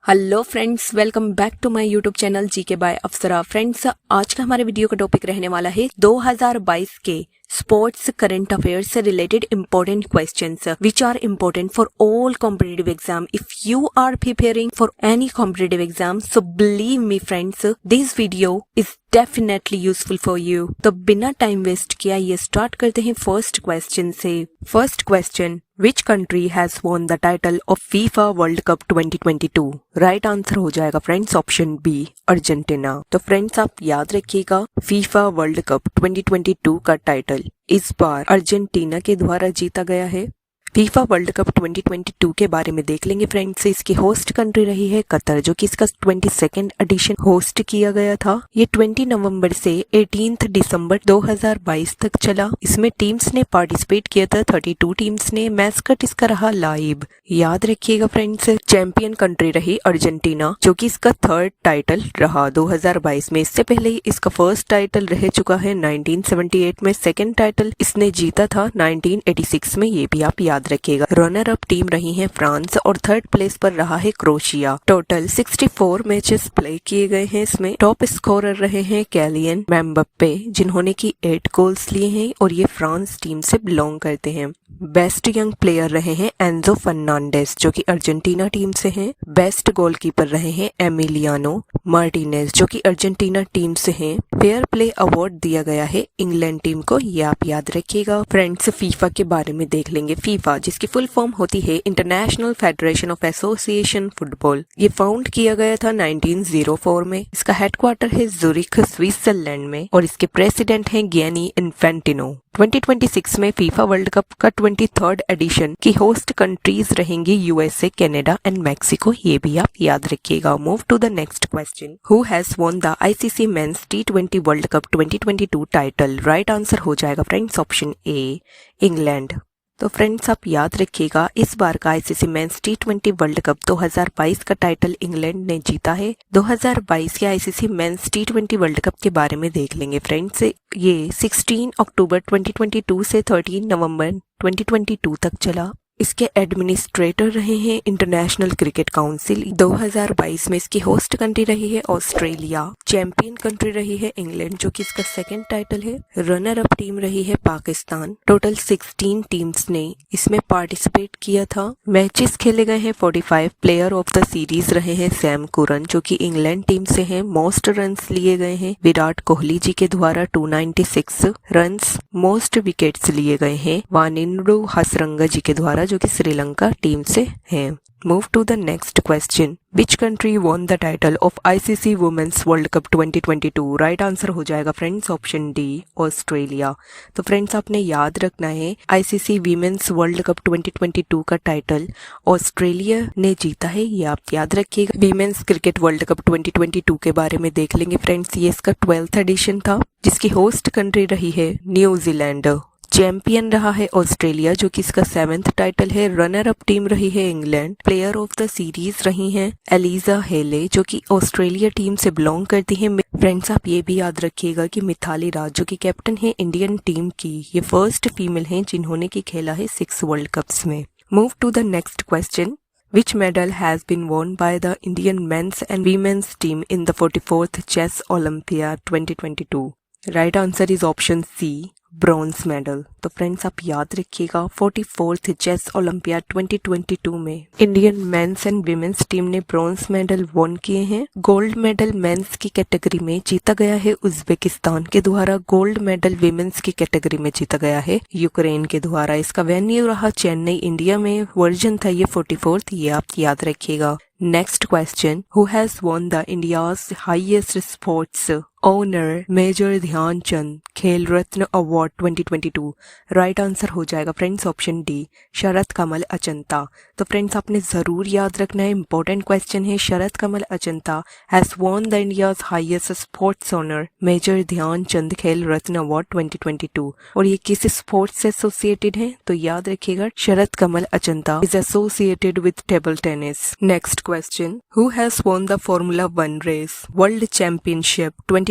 Hello friends, welcome back to my YouTube channel GK by Apsara. Friends, आज का हमारे video का टॉपिक रहने वाला है 2022 के स्पोर्ट्स करंट अफेयर्स से related important questions which are important for all competitive exam. If you are preparing for any competitive exam, so believe me friends, this video is definitely useful for you. तो बिना time waste किया ये start करते हैं first question से। First question, which country has won the title of FIFA world cup 2022? Right answer हो जाएगा friends option B, Argentina. तो फ्रेंड्स आप याद रखिएगा, फीफा वर्ल्ड कप 2022 का टाइटल इस बार अर्जेंटीना के द्वारा जीता गया है। फीफा वर्ल्ड कप 2022 के बारे में देख लेंगे फ्रेंड्स। इसकी होस्ट कंट्री रही है कतर, जो कि इसका 22nd एडिशन होस्ट किया गया था। ये 20 नवंबर से 18 दिसंबर 2022 तक चला। इसमें टीम्स ने पार्टिसिपेट किया था 32 टीम्स ने। मैस्कट इसका रहा लाइव। याद रखिएगा फ्रेंड्स, चैंपियन कंट्री रही अर्जेंटीना, जो कि इसका थर्ड टाइटल रहा 2022 में। इससे पहले इसका फर्स्ट टाइटल रह चुका है 1978 में। सेकेंड टाइटल इसने जीता था 1986 में, ये भी आप याद रखिएगा। रनर अप टीम रही है फ्रांस और थर्ड प्लेस पर रहा है क्रोएशिया। टोटल 64 मैचेस प्ले किए गए हैं इसमें। टॉप स्कोरर रहे हैं कैलियन एम्बाप्पे, जिन्होंने की 8 गोल्स लिए हैं और ये फ्रांस टीम से बिलोंग करते हैं। बेस्ट यंग प्लेयर रहे हैं एंजो फर्नांडिस, जो कि अर्जेंटीना टीम से हैं। बेस्ट गोलकीपर रहे हैं एमिलियानो मार्टिनेज, जो कि अर्जेंटीना टीम से हैं। फेयर प्ले अवार्ड दिया गया है इंग्लैंड टीम को, ये आप याद रखिएगा। फ्रेंड्स, फीफा के बारे में देख लेंगे। फीफा, जिसकी फुल फॉर्म होती है international federation of association football, ये फाउंड किया गया था 1904 में। इसका हेडक्वार्टर है ज़ुरिख, स्विट्जरलैंड में, और इसके प्रेसिडेंट हैं गियानी इन्फेंटिनो। 2026 में फीफा वर्ल्ड कप का 23rd एडिशन की होस्ट कंट्रीज रहेंगी यूएसए, कनाडा एंड मैक्सिको, ये भी आप याद रखिएगा। Move to the next question, who has won the ICC men's T20 world cup 2022 title? Right answer हो जाएगा फ्रेंड्स ऑप्शन ए, इंग्लैंड। तो फ्रेंड्स आप याद रखिएगा, इस बार का ICC men's T20 world cup 2022 का टाइटल इंग्लैंड ने जीता है। 2022 के ICC men's T20 world cup के बारे में देख लेंगे फ्रेंड्स। ये 16 अक्टूबर 2022 से 13 नवंबर 2022 तक चला। इसके एडमिनिस्ट्रेटर रहे हैं इंटरनेशनल क्रिकेट काउंसिल। 2022 में इसकी होस्ट कंट्री रही है ऑस्ट्रेलिया। चैंपियन कंट्री रही है इंग्लैंड, जो कि इसका सेकंड टाइटल है। रनर अप टीम रही है पाकिस्तान। टोटल 16 टीम्स ने इसमें पार्टिसिपेट किया था। मैचेस खेले गए हैं 45। प्लेयर ऑफ द सीरीज रहे हैं सैम कुरन, जो कि इंग्लैंड टीम से हैं। मोस्ट रन्स लिए गए हैं विराट कोहली जी के द्वारा 296 रन्स। मोस्ट विकेट्स लिए गए हैं वानिंडू हसरंगा जी के द्वारा, जो कि श्रीलंका टीम से हैं। Move to the next question, which country won the title of ICC women's world cup 2022? Right answer हो जाएगा फ्रेंड्स ऑप्शन डी, ऑस्ट्रेलिया। तो फ्रेंड्स आपने याद रखना है, आईसीसी वीमेंस वर्ल्ड कप 2022 का टाइटल ऑस्ट्रेलिया ने जीता है, ये आप याद रखिएगा। वीमेंस क्रिकेट वर्ल्ड कप 2022 के बारे में देख लेंगे फ्रेंड्स। ये इसका 12th एडिशन था, जिसकी होस्ट कंट्री रही है न्यूजीलैंड। चैंपियन रहा है ऑस्ट्रेलिया, जो कि इसका 7th टाइटल है। रनर अप टीम रही है England. Player of the series रही हैं एलिजा हेले, जो कि ऑस्ट्रेलिया टीम से बिलोंग करती हैं। फ्रेंड्स आप ये भी याद रखिएगा कि मिथाली राज, जो कि कैप्टन है इंडियन टीम की, ये फर्स्ट फीमेल हैं जिन्होंने की खेला है 6 वर्ल्ड कप्स में। Move to the next question, which medal has been won by the Indian men's and women's team in the 44th Chess Olympiad 2022? Right answer is option C, bronze medal. तो friends आप याद रखिएगा, 44th chess olympiad 2022 में Indian mains and women's team ने bronze medal won किए हैं। Gold medal mains की category में जीता गया है उज्बेकिस्तान के द्वारा। गोल्ड मेडल विमेंस की कैटेगरी में जीता गया है यूक्रेन के द्वारा। इसका वेन्यू रहा चेन्नई, इंडिया में। वर्जन था ये 44th, ये आप याद रखिएगा। Next question, who has won the India's highest sports honour major Dhyanchand Khel Ratna award 2022? Right answer हो जाएगा friends option D, Sharad Kamal Achanta. तो फ्रेंड्स आपने जरूर याद रखना है, इंपॉर्टेंट क्वेश्चन है। Sharath Kamal Achanta has won the India's highest sports honour major Dhyanchand Khel Ratna award 2022, और ये किस स्पोर्ट्स से एसोसिएटेड है? तो याद रखिएगा, Sharath Kamal Achanta is associated with table tennis. Next question, who has won the Formula 1 race world championship 2022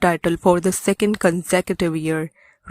title for the second consecutive year?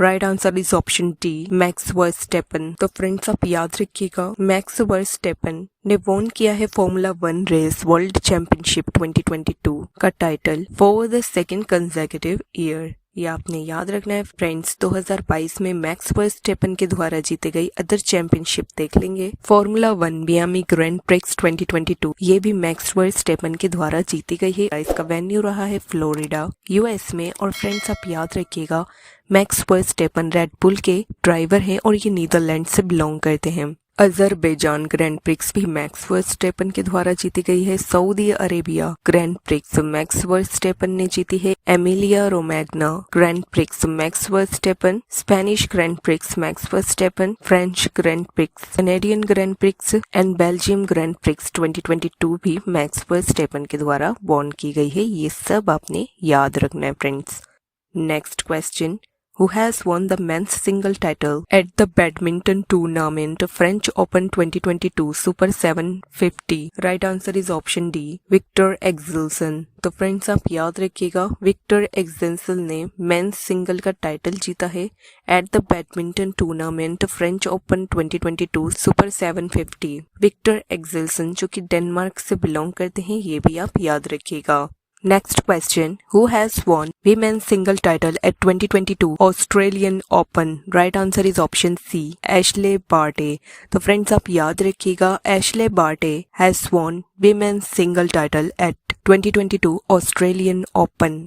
Right answer is option D, Max Verstappen. तो friends आप याद रखिएगा, max Verstappen ने won किया है formula 1 race world championship 2022 का title for the second consecutive year. ये आपने याद रखना है फ्रेंड्स। 2022 में मैक्स वर्स्टेपन के द्वारा जीते गई अदर चैंपियनशिप देख लेंगे। फॉर्मूला 1 मियामी ग्रैंड प्रिक्स 2022 ये भी मैक्स वर्स्टेपन के द्वारा जीती गई है। इसका वेन्यू रहा है फ्लोरिडा यूएस में। और फ्रेंड्स आप याद रखिएगा, मैक्स वर्स्टेपन रेड बुल के ड्राइवर हैं और ये नीदरलैंड से बिलोंग करते हैं। अजरबैजान ग्रैंड प्रिक्स भी मैक्स वर्स्टेपन के द्वारा जीती गई है। Saudi Arabia grand prix max Verstappen ने जीती है। Emilia Romagna grand prix max Verstappen, Spanish grand prix max Verstappen, French grand prix, Canadian grand prix and Belgium grand prix 2022 भी मैक्स वर्स्टेपन के द्वारा वॉन की गई है। ये सब आपने याद रखना है friends. Next question, who has won the men's single title at the badminton tournament French Open 2022 Super 750? Right answer is option D, Viktor Axelsen. तो फ्रेंड्स आप याद रखिएगा, विक्टर एक्सेल्सन ने मेंस सिंगल का टाइटल जीता है at the badminton tournament French open 2022 super 750। Viktor Axelsen जो कि डेनमार्क से बिलोंग करते हैं, ये भी आप याद रखिएगा। Next question, who has won women's single title at 2022 Australian Open? Right answer is option C, Ashley Barty। तो फ्रेंड्स आप याद रखिएगा, Ashley Barty has won women's single title at 2022 Australian Open।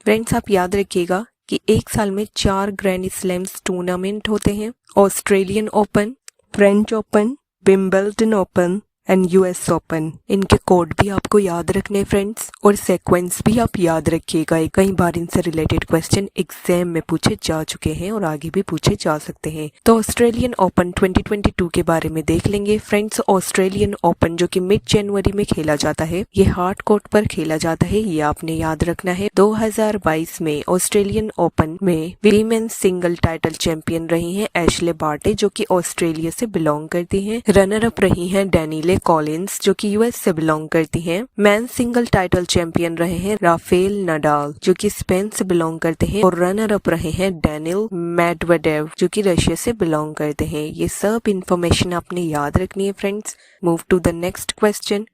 Friends आप याद रखिएगा कि एक साल में 4 ग्रैंड स्लैम्स टूर्नामेंट होते हैं, Australian open, French open, Wimbledon open and US open. इनके कोड भी आपको याद रखने फ्रेंड्स, और सीक्वेंस भी आप याद रखिएगा। कई बार इनसे रिलेटेड क्वेश्चन एग्जाम में पूछे जा चुके हैं और आगे भी पूछे जा सकते हैं। तो ऑस्ट्रेलियन ओपन 2022 के बारे में देख लेंगे फ्रेंड्स। ऑस्ट्रेलियन ओपन जो कि मिड जनवरी में खेला जाता है, ये हार्ड कोर्ट पर खेला जाता है, ये आपने याद रखना है। 2022 में ऑस्ट्रेलियन ओपन में वीमेन सिंगल टाइटल चैंपियन रही हैं एशले बार्टे जो कि ऑस्ट्रेलिया से बिलोंग करती हैं। रनर अप रही हैं डैनिले कॉलिंस जो कि यूएस से बिलोंग करती हैं। मेन सिंगल टाइटल चैंपियन रहे हैं राफेल नडाल जो कि स्पेन से बिलोंग करते हैं। और रनर अप रहे हैं डैनिल मेडवेडेव जो कि रशिया से बिलोंग करते हैं। ये सब इंफॉर्मेशन आपने याद रखनी है friends. Move to the next question,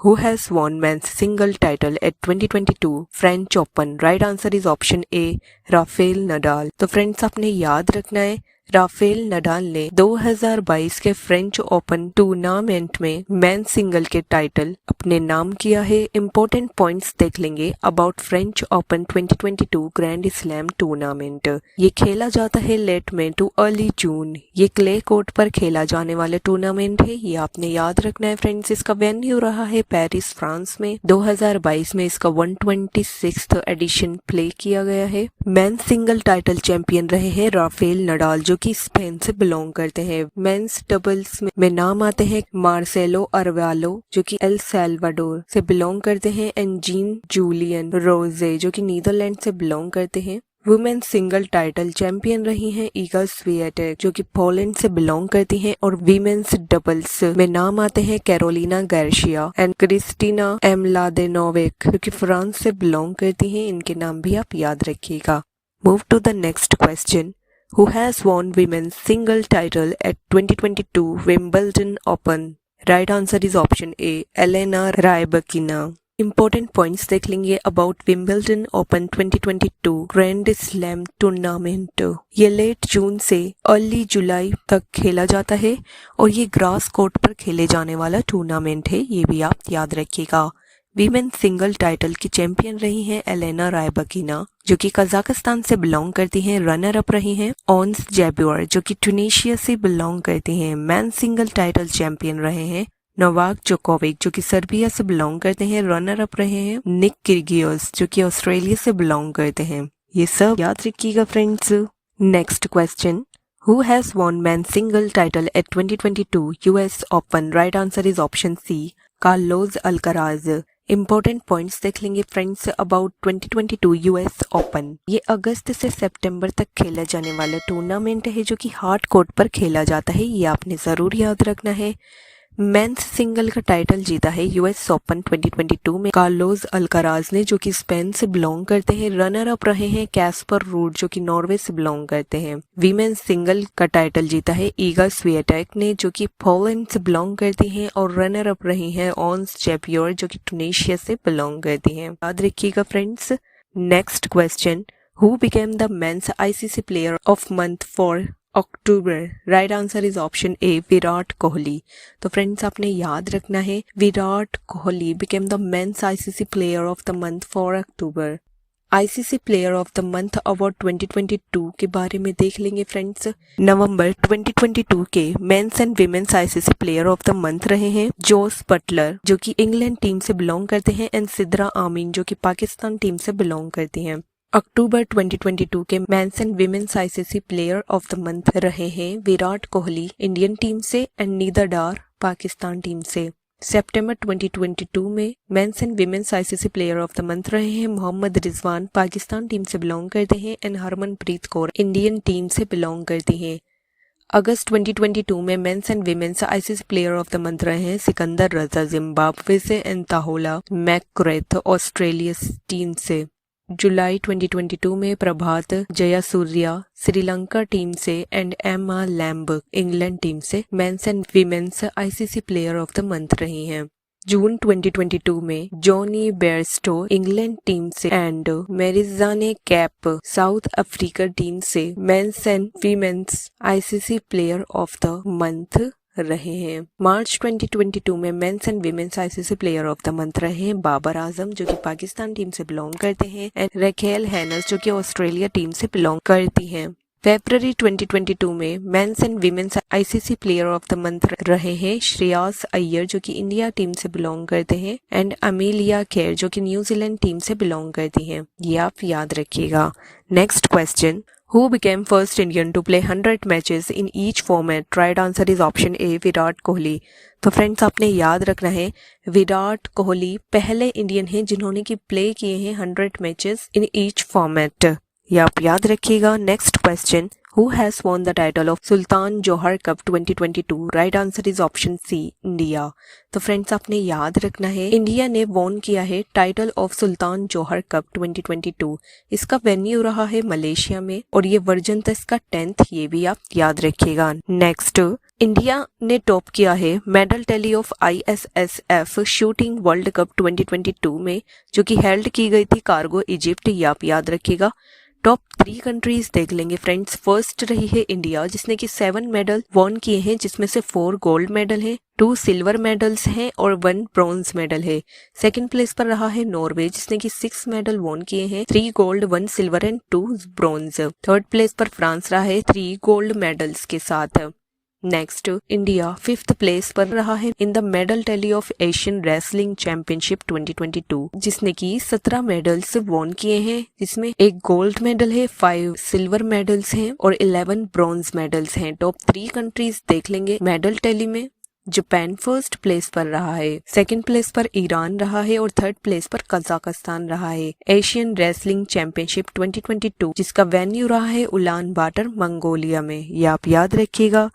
Who has won men's single title at 2022 French Open? Right answer is option A, Rafael Nadal. तो फ्रेंड्स आपने याद रखना है, राफेल नडाल ने 2022 के फ्रेंच ओपन टूर्नामेंट में मेन सिंगल के टाइटल अपने नाम किया है। इंपॉर्टेंट पॉइंट्स देख लेंगे about French open 2022 grand slam tournament. ये खेला जाता है लेट में टू अर्ली जून। ये क्ले कोर्ट पर खेला जाने वाला टूर्नामेंट है, ये आपने याद रखना है फ्रेंड्स। इसका वेन्यू रहा है पेरिस फ्रांस में। 2022 में इसका 126th एडिशन प्ले किया गया है। मेन सिंगल टाइटल चैंपियन रहे हैं राफेल नडाल जो कि स्पेन से बिलोंग करते हैं। मेंस डबल्स में नाम आते हैं मार्सेलो अरवालो जो कि एल सैल्वाडोर से बिलोंग करते हैं एंड जीन जूलियन रोजे जो कि नीदरलैंड से बिलोंग करते हैं। वुमेन सिंगल टाइटल चैंपियन रही हैं ईगा स्विएटेक जो कि पोलैंड से बिलोंग करती हैं। और वीमेन्स डबल्स में नाम आते हैं कैरोलिना गार्सिया एंड क्रिस्टीना एमलादेनोविक जो कि फ्रांस से बिलोंग करती हैं। इनके नाम भी आप याद रखिएगा। Move to the next question, Who has won women's single title at 2022 Wimbledon Open? Right answer is option A, Elena Rybakina। Important points देख लेंगे about Wimbledon Open 2022 Grand Slam tournament. ये लेट जून से अर्ली जुलाई तक खेला जाता है और ये ग्रास कोर्ट पर खेले जाने वाला टूर्नामेंट है, ये भी आप याद रखिएगा। वीमेन सिंगल टाइटल की चैंपियन रही हैं एलेना रायबकीना जो कि कजाकिस्तान से बिलोंग करती हैं। रनर अप रही हैं ऑन्स जैब्योर जो कि ट्यूनीशिया से बिलोंग करती हैं। मैन सिंगल टाइटल चैंपियन रहे हैं नोवाक जोकोविक जो कि सर्बिया से बिलोंग करते हैं। रनर अप रहे हैं निक किर्गियोस जो कि ऑस्ट्रेलिया से बिलोंग करते हैं। ये सब याद रखिएगा friends. Next question, Who has won men's single title at 2022 US Open? Right answer is option C, Carlos Alcaraz. Important points देख लेंगे फ्रेंड्स अबाउट 2022 यूएस ओपन। ये अगस्त से सितंबर तक खेला जाने वाला टूर्नामेंट है जो कि हार्ड कोर्ट पर खेला जाता है, ये आपने जरूर याद रखना है। मेंस सिंगल का टाइटल जीता है यूएस ओपन 2022 में कार्लोस अल्काराज ने, जो कि स्पेन से बिलोंग करते हैं। रनर अप रहे हैं कैस्पर रूड, जो कि नॉर्वे से बिलोंग करते हैं। वीमेंस सिंगल का टाइटल जीता है ईगा स्वियाटेक ने, जो कि पोलैंड से बिलोंग करती हैं, और रनर अप रही हैं ऑन्स चैपियोर, जो कि ट्यूनीशिया से बिलोंग करती हैं। याद रखिएगा friends. Next question, who became the men's ICC player of month for October? Right answer is option A, Virat Kohli. तो फ्रेंड्स आपने याद रखना है, Virat Kohli became the men's ICC player of the month for October. ICC player of the month award 2022 के बारे में देख लेंगे फ्रेंड्स। नवंबर 2022 के men's and women's ICC player of the month रहे हैं जोस बटलर, जो कि इंग्लैंड टीम से बिलोंग करते हैं, एंड सिद्रा आमीन, जो कि पाकिस्तान टीम से बिलोंग करती हैं। अक्टूबर 2022 के men's and women's ICC player of the month रहे हैं विराट कोहली इंडियन टीम से, एंड नीदर डार पाकिस्तान टीम से। सितंबर 2022 में men's and women's ICC player of the month रहे हैं मोहम्मद रिजवान, पाकिस्तान टीम से बिलोंग करते हैं, and Harmanpreet Kaur Indian team से बिलोंग करती हैं। अगस्त 2022 में men's and women's ICC player of the month रहे हैं सिकंदर रजा जिम्बाब्वे से, and Tahlia McGrath Australia team से। जुलाई 2022 में प्रभात जयासूर्या श्रीलंका टीम से, and Emma Lamb England team से men's and women's ICC player of the month रही हैं। जून 2022 में जॉनी बेयरस्टो इंग्लैंड टीम से, and Marizanne Kapp South Africa team से men's and women's ICC player of the month रहे हैं। मार्च 2022 में men's and women's ICC player of the month रहे हैं बाबर आजम, जो कि पाकिस्तान टीम से बिलोंग करते हैं, एंड रेखेल हैनस, जो कि ऑस्ट्रेलिया टीम से बिलोंग करती हैं। फरवरी 2022 में men's and women's ICC player of the month रहे हैं श्रेयास अय्यर, जो कि इंडिया टीम से बिलोंग करते हैं, एंड अमेलिया खेर, जो कि न्यूजीलैंड टीम से बिलोंग करती हैं। ये आप याद रखिएगा। Next question, Who became first Indian to play 100 matches in each format? Right answer is option A, Virat Kohli. तो फ्रेंड्स आपने याद रखना है, विराट कोहली पहले इंडियन हैं जिन्होंने की प्ले किए हैं 100 मैचेस इन ईच फॉर्मेट। ये आप याद रखिएगा। Next question, Who has won the title of Sultan Johor cup 2022? Right answer is option C, India. तो फ्रेंड्स आपने याद रखना है, इंडिया ने वॉन किया है title of Sultan Johor cup 2022। इसका वेन्यू रहा है मलेशिया में, और ये वर्जन था इसका 10th, ये भी आप याद रखिएगा। नेक्स्ट, इंडिया ने टॉप किया है medal tally of ISSF shooting world cup 2022 में, जो कि हेल्ड की गई थी कार्गो इजिप्ट। ये आप याद रखिएगा। टॉप 3 कंट्रीज देख लेंगे फ्रेंड्स। फर्स्ट रही है इंडिया, जिसने कि 7 मेडल वॉन किए हैं, जिसमें से 4 गोल्ड मेडल हैं, 2 सिल्वर मेडल्स हैं, और 1 ब्रॉन्ज मेडल है। सेकंड प्लेस पर रहा है नॉर्वे, जिसने कि 6 मेडल वॉन किए हैं, 3 gold, 1 silver and 2 bronze. Third place पर फ्रांस रहा है 3 गोल्ड मेडल्स के साथ। नेक्स्ट, इंडिया 5th प्लेस पर रहा है in the medal tally of Asian wrestling championship 2022, जिसने की 17 मेडल्स वॉन किए हैं, जिसमें 1 गोल्ड मेडल है, 5 सिल्वर मेडल्स हैं, और 11 ब्रॉन्ज मेडल्स हैं। टॉप 3 कंट्रीज देख लेंगे मेडल टैली में। जापान फर्स्ट प्लेस पर रहा है, सेकंड प्लेस पर ईरान रहा है, और थर्ड प्लेस पर कजाकिस्तान रहा है। एशियन रेसलिंग चैंपियनशिप 2022, जिसका वेन्यू रहा है उलान बाटर मंगोलिया में। ये आप याद रखिएगा।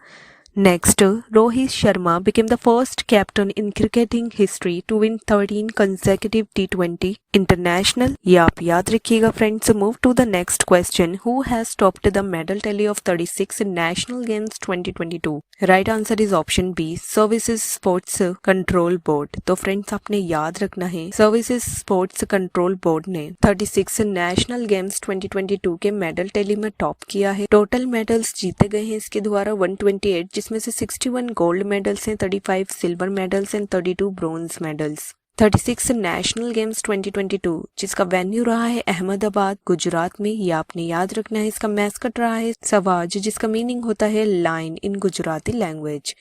Next, Rohit Sharma became the first captain in cricketing history to win 13 consecutive T20 international. ये आप याद रखिएगा friends. Move to the next question, Who has topped the medal tally of 36 national games 2022? Right answer is option B, services sports control board. तो friends आपने याद रखना है, services sports control board ने 36 नेशनल गेम्स 2022 के medal tally में top किया है। टोटल मेडल्स जीते गए हैं इसके द्वारा 128, जिसमें से 61 गोल्ड मेडल्स हैं, 35 silver medals and 32 bronze medals. 36 national games 2022, जिसका वेन्यू रहा है अहमदाबाद गुजरात में। ये आपने याद रखना है। इसका मैस्कट रहा है सवाज, जिसका मीनिंग होता है लाइन इन गुजराती लैंग्वेज।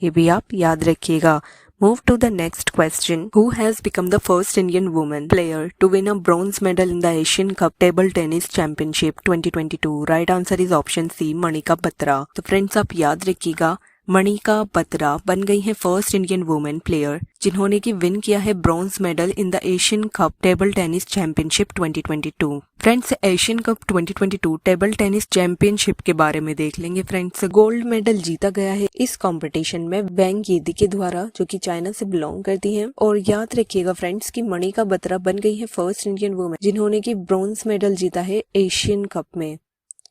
ये भी आप याद रखिएगा। Move to the next question. Who has become the first Indian woman player to win a bronze medal in the Asian Cup Table Tennis Championship 2022? Right answer is option C, Manika Batra. तो friends आप याद रखिएगा, मणिका बत्रा बन गई हैं first Indian women player जिन्होंने कि win किया है bronze medal in the Asian cup table tennis championship 2022। Friends, Asian cup 2022 table tennis championship के बारे में देख लेंगे। फ्रेंड्स, गोल्ड मेडल जीता गया है इस कंपटीशन में वेंग यिदी के द्वारा, जो कि चाइना से बिलोंग करती हैं। और याद रखिएगा फ्रेंड्स कि मणिका बत्रा बन गई है फर्स्ट इंडियन वुमेन जिन्होंने कि ब्रॉन्ज मेडल जीता है एशियन कप में।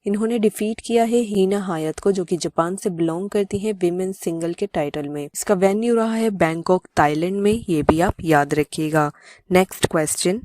इन्होंने डिफीट किया है हीना हायत को, जो कि जापान से बिलोंग करती हैं विमेन सिंगल के टाइटल में। इसका वेन्यू रहा है बैंकॉक, थाईलैंड में, ये भी आप याद रखिएगा। Next question,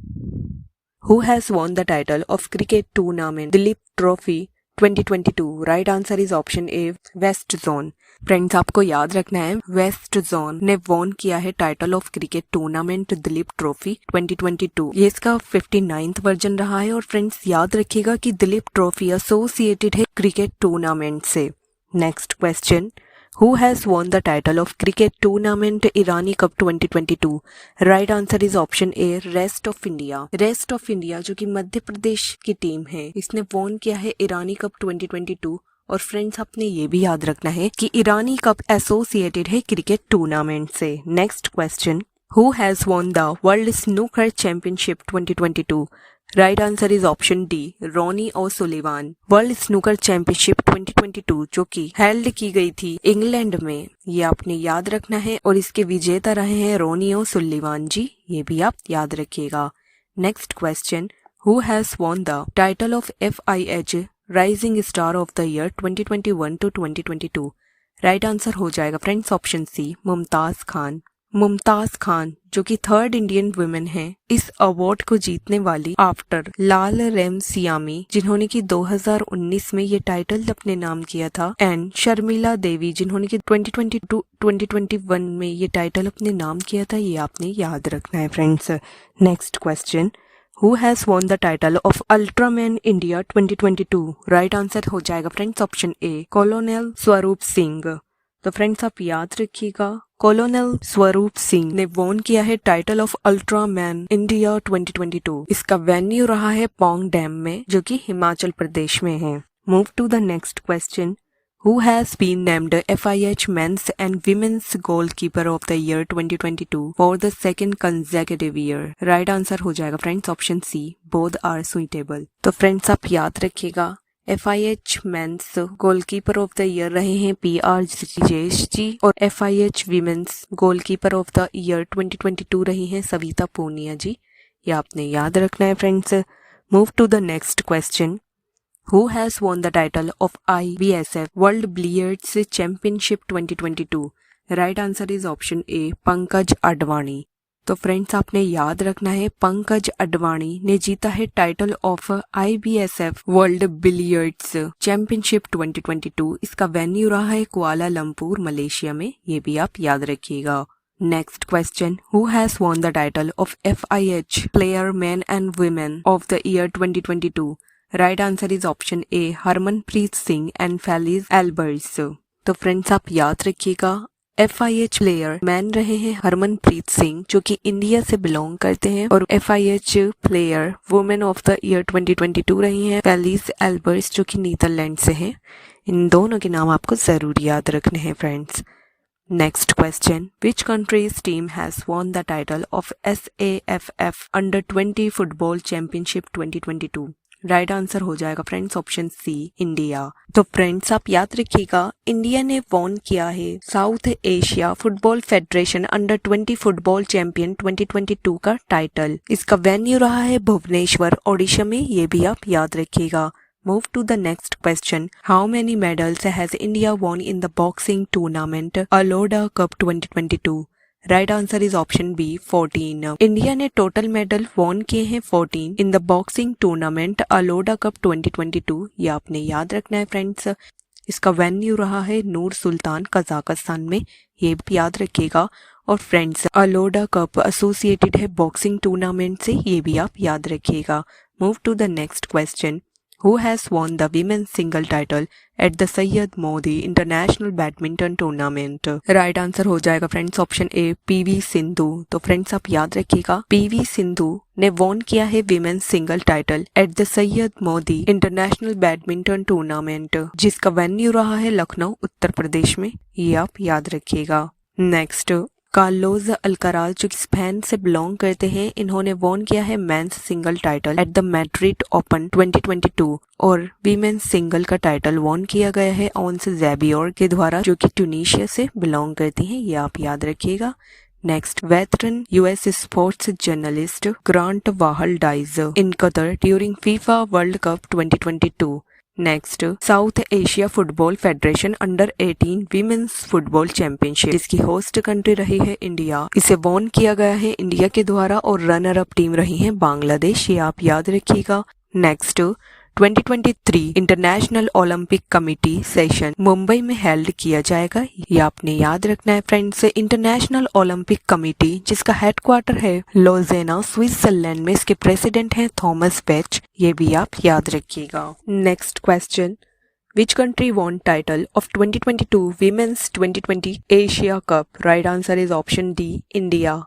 who has won the title of cricket tournament Dilip trophy 2022? Right answer is option A, west zone. Friends, आपको याद रखना है वेस्ट जोन ने वॉन किया है title of cricket tournament Dilip trophy 2022। ये इसका 59th वर्जन रहा है। और फ्रेंड्स, याद रखिएगा कि दिलीप ट्रॉफी एसोसिएटेड है क्रिकेट टूर्नामेंट से। Next question, who has won the title of cricket tournament Irani cup 2022? Right answer is option A, rest of India. Rest of India, जो कि मध्य प्रदेश की टीम है, इसने वॉन किया है ईरानी कप 2022। और फ्रेंड्स, आपने ये भी याद रखना है कि ईरानी कप एसोसिएटेड है क्रिकेट टूर्नामेंट से। Next question, who has won the world snooker championship 2022? Right answer is option D, Ronnie O'Sullivan. World snooker championship 2022 जो कि हेल्ड की गई थी इंग्लैंड में, ये आपने याद रखना है। और इसके विजेता रहे हैं रॉनी ओसुलिवान जी, ये भी आप याद रखिएगा। Next question, who has won the title of FIH rising star of the year 2021 to 2022? Right answer हो जाएगा friends option C, Mumtaz Khan. Mumtaz Khan, जो कि थर्ड इंडियन वुमेन है इस अवार्ड को जीतने वाली आफ्टर लाल रेमसियामी, जिन्होंने कि 2019 में ये टाइटल अपने नाम किया था, एंड शर्मिला देवी, जिन्होंने कि 2022-2021 में ये टाइटल अपने नाम किया था। ये आपने याद रखना है friends. Next question, who has won the title of Ultraman India 2022? Right answer हो जाएगा फ्रेंड्स ऑप्शन ए, कॉलोनेल स्वरूप सिंह। तो फ्रेंड्स, आप याद रखिएगा, कॉलोनेल स्वरूप सिंह ने वॉन किया है टाइटल ऑफ अल्ट्रामैन इंडिया 2022। इसका वेन्यू रहा है पोंग डैम में, जो कि हिमाचल प्रदेश में है। Move to the next question, Who has been named FIH Men's and Women's Goalkeeper of the Year 2022 for the second consecutive year? Right answer हो जाएगा friends option C, both are suitable। तो friends, आप याद रखिएगा FIH Men's goalkeeper of the year रहे हैं PR जिजेश जी, और FIH Women's goalkeeper of the year 2022 रही हैं सविता पूनिया जी। ये आपने याद रखना है friends. Move to the next question, Who has won the title of IBSF World Billiards Championship 2022? Right answer is option ए, पंकज अडवाणी। तो फ्रेंड्स, आपने याद रखना है पंकज अडवाणी ने जीता है title of IBSF world billiards championship 2022। इसका वेन्यू रहा है कुआलालंपुर, मलेशिया में, ये भी आप याद रखिएगा। Next question, who has won the title of FIH player man and women of the year 2022? Right answer is option A, Harmanpreet Singh and Felice Albers. तो फ्रेंड्स, आप याद रखिएगा FIH प्लेयर मैन रहे हैं हरमनप्रीत सिंह, जो कि इंडिया से बिलोंग करते हैं, और FIH player women of the year 2022 रही हैं फेलिस एल्बर्ट्स, जो कि नीदरलैंड से हैं। इन दोनों के नाम आपको जरूर याद रखने हैं friends. Next question, which countries team has won the title of SAFF under 20 football championship 2022? Right answer हो जाएगा फ्रेंड्स ऑप्शन सी, इंडिया। तो फ्रेंड्स, आप याद रखिएगा इंडिया ने वॉन किया है south Asia football federation under 20 football champion 2022 का टाइटल। इसका वेन्यू रहा है भुवनेश्वर, ओडिशा में, ये भी आप याद रखिएगा। Move to the next question, how many medals has India won in the boxing tournament Elorda cup 2022? Right answer is option B, 14। India ने टोटल मेडल वॉन किए हैं 14 in the boxing tournament Elorda cup 2022। ये आपने याद रखना है friends. इसका venue रहा है नूर सुल्तान, कजाकिस्तान में, ये भी याद रखिएगा। और फ्रेंड्स, अलोडा कप एसोसिएटेड है बॉक्सिंग टूर्नामेंट से, ये भी आप याद रखिएगा। Move to the next question, Who has won the women's single title at the Syed Modi international badminton tournament? Right answer हो जाएगा friends option A PV Sindhu. तो फ्रेंड्स आप याद रखिएगा पीवी सिंधु ने वॉन किया है women's single title at the Syed Modi international badminton tournament, जिसका वेन्यू रहा है लखनऊ उत्तर प्रदेश में। ये आप याद रखिएगा। नेक्स्ट, कार्लोस अल्काराज जो कि स्पेन से बिलोंग करते हैं, इन्होंने वॉन किया है men's single title at the Madrid open 2022 और वीमेन्स सिंगल का टाइटल वॉन किया गया है ऑन्स ज़ैबियोर के द्वारा, जो कि ट्यूनीशिया से बिलोंग करती हैं। ये आप याद रखिएगा। Next, veteran US sports journalist Grant Wahl dies in Qatar during FIFA world cup 2022। Next, South Asia football federation under 18 women's football championship, जिसकी होस्ट कंट्री रही है इंडिया, इसे वॉन किया गया है इंडिया के द्वारा और रनर अप टीम रही है बांग्लादेश। ये आप याद रखिएगा। Next, 2023 international Olympic committee session Mumbai में हेल्ड किया जाएगा। ये आपने याद रखना है फ्रेंड्स। इंटरनेशनल ओलंपिक कमेटी जिसका हेडक्वार्टर है लोजेना स्विट्जरलैंड में, इसके प्रेसिडेंट हैं थॉमस बेच। ये भी आप याद रखिएगा। Next question, which country won title of 2022 women's 2020 Asia cup? Right answer is option D India.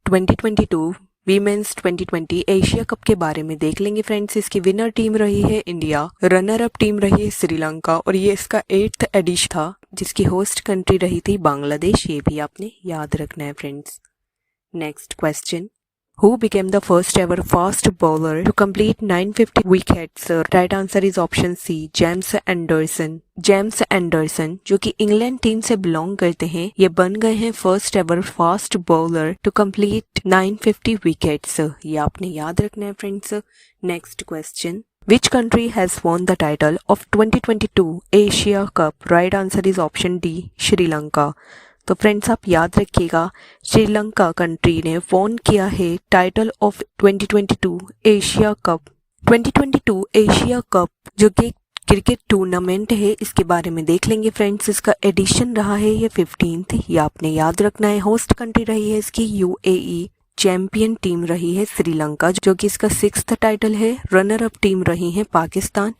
2022 women's 2020 Asia cup के बारे में देख लेंगे फ्रेंड्स। इसकी विनर टीम रही है इंडिया, रनर अप टीम रही है श्रीलंका और ये इसका 8th एडिशन था, जिसकी होस्ट कंट्री रही थी बांग्लादेश। ये भी आपने याद रखना है friends. Next question, Who became the first ever fast bowler to complete 950 wickets? Right answer is option C, James Anderson. James Anderson जो कि इंग्लैंड टीम से बिलोंग करते हैं, ये बन गए हैं first ever fast bowler to complete 950 wickets. ये आपने याद रखना है friends. Next question, Which country has won the title of 2022 Asia Cup? Right answer is option D, Sri Lanka. तो फ्रेंड्स आप याद रखिएगा श्रीलंका कंट्री ने वॉन किया है title of 2022 Asia cup. 2022 Asia cup जो कि क्रिकेट टूर्नामेंट है, इसके बारे में देख लेंगे फ्रेंड्स। इसका एडिशन रहा है ये 15th। ये आपने याद रखना है। होस्ट कंट्री रही है इसकी यूएई, चैंपियन टीम रही है श्रीलंका जो कि इसका 6th टाइटल है। रनर अप टीम रही है Pakistan.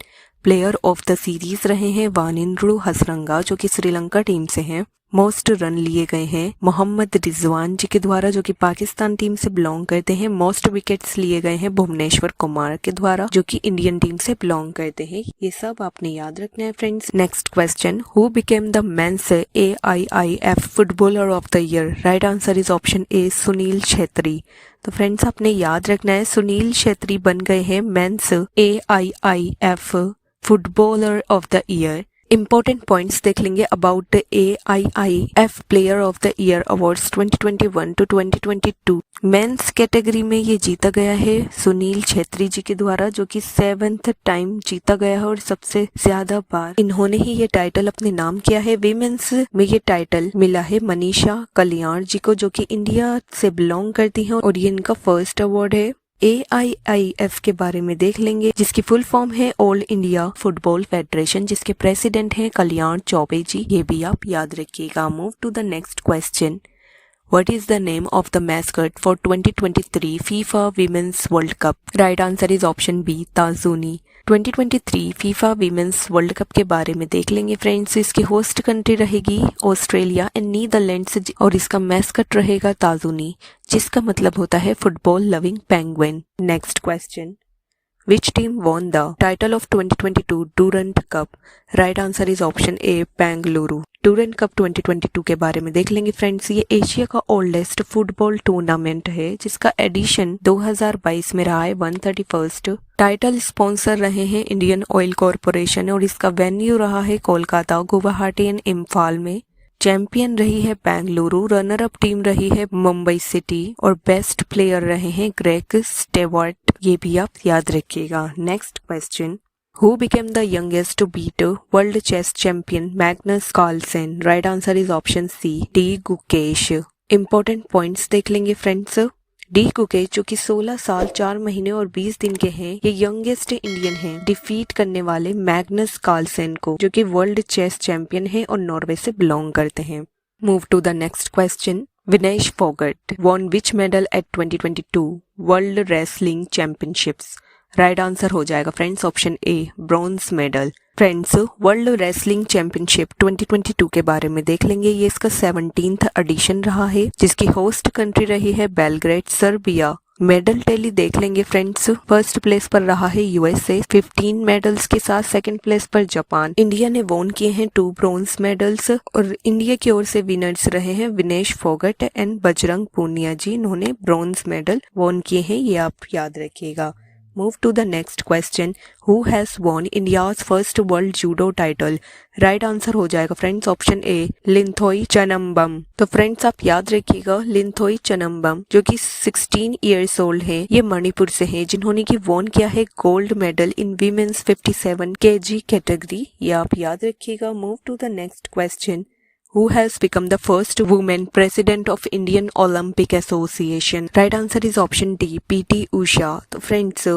Player of the series रहे हैं वानिंद्रू हसरंगा जो कि श्रीलंका टीम से हैं। मोस्ट रन लिए गए हैं मोहम्मद रिजवान जी के द्वारा जो कि पाकिस्तान टीम से बिलोंग करते हैं। मोस्ट विकेट्स लिए गए हैं भुवनेश्वर कुमार के द्वारा जो कि इंडियन टीम से बिलोंग करते हैं। ये सब आपने याद रखना है friends. Next question, who became the men's AIIF footballer of the year? Right answer is option A, Sunil Chhetri. तो फ्रेंड्स आपने याद रखना है सुनील छेत्री बन गए हैं men's AIIF footballer of the year. Important points देख लेंगे about AIIF player of the year awards 2021 to 2022। Men's category में ये जीता गया है सुनील छेत्री जी के द्वारा जो कि 7th टाइम जीता गया है और सबसे ज्यादा बार इन्होंने ही ये टाइटल अपने नाम किया है। विमेंस में ये टाइटल मिला है मनीषा कल्याण जी को जो कि इंडिया से बिलोंग करती हैं और ये इनका फर्स्ट अवार्ड है। AIIF के बारे में देख लेंगे जिसकी फुल फॉर्म है ऑल इंडिया फुटबॉल फेडरेशन, जिसके प्रेसिडेंट हैं कल्याण चौबे जी। ये भी आप याद रखिएगा। Move to the next question, what is the name of the mascot for 2023 FIFA women's world cup? Right answer is option B, Tazuni. 2023 FIFA women's world cup के बारे में देख लेंगे फ्रेंड्स। इसकी होस्ट कंट्री रहेगी ऑस्ट्रेलिया एंड नीदरलैंड्स और इसका mascot रहेगा ताजूनी, जिसका मतलब होता है football loving penguin. Next question, Which team won the title of 2022 Durand Cup? Right answer is option A, Bengaluru. Durand cup 2022 के बारे में देख लेंगे फ्रेंड्स। ये एशिया का ओल्डेस्ट फुटबॉल टूर्नामेंट है जिसका एडिशन 2022 में रहा है 131st। टाइटल स्पॉन्सर रहे हैं इंडियन ऑयल कॉरपोरेशन और इसका वेन्यू रहा है कोलकाता, गुवाहाटी एंड इम्फाल में। चैंपियन रही है बेंगलुरु, रनर अप टीम रही है मुंबई सिटी और बेस्ट प्लेयर रहे हैं ग्रेग स्टेवर्ट। ये भी आप याद रखिएगा। Next question, who became the youngest to beat world chess champion Magnus Carlsen? Right answer is option C, D Gukesh. Important points देख लेंगे फ्रेंड्स। डी गुकेश जो कि 16 साल 4 महीने और 20 दिन के हैं, ये यंगेस्ट इंडियन हैं डिफीट करने वाले मैग्नस कार्लसन को जो कि वर्ल्ड चेस चैंपियन है और नॉर्वे से बिलोंग करते हैं। Move to the next question, Vinesh Phogat won which medal at 2022 World Wrestling Championships? Right answer हो जाएगा friends option A bronze medal. Friends world wrestling championship 2022 के बारे में देख लेंगे। ये इसका 17th एडिशन रहा है जिसकी होस्ट कंट्री रही है बेलग्रेड सर्बिया। मेडल टैली देख लेंगे फ्रेंड्स। फर्स्ट प्लेस पर रहा है यूएसए 15 मेडल्स के साथ, सेकंड प्लेस पर जापान। इंडिया ने वॉन किए हैं 2 ब्रॉन्ज मेडल्स और इंडिया की ओर से विनर्स रहे हैं विनेश फोगट एंड बजरंग पूनिया जी। इन्होंने ब्रॉन्ज मेडल वॉन किए हैं, ये आप याद रखिएगा। Move to the next question. Who has won India's first world judo title? Right answer हो जाएगा फ्रेंड्स ऑप्शन ए लिंथोई चनम्बम। तो फ्रेंड्स आप याद रखिएगा लिंथोई चनम्बम जो कि 16 इयर्स ओल्ड है, ये मणिपुर से है, जिन्होंने की वॉन किया है gold medal in women's 57 kg category, ये आप याद रखिएगा। Move to the next question. Who has become the first woman president of Indian Olympic Association? Right answer is option D, PT Usha। तो फ्रेंड्स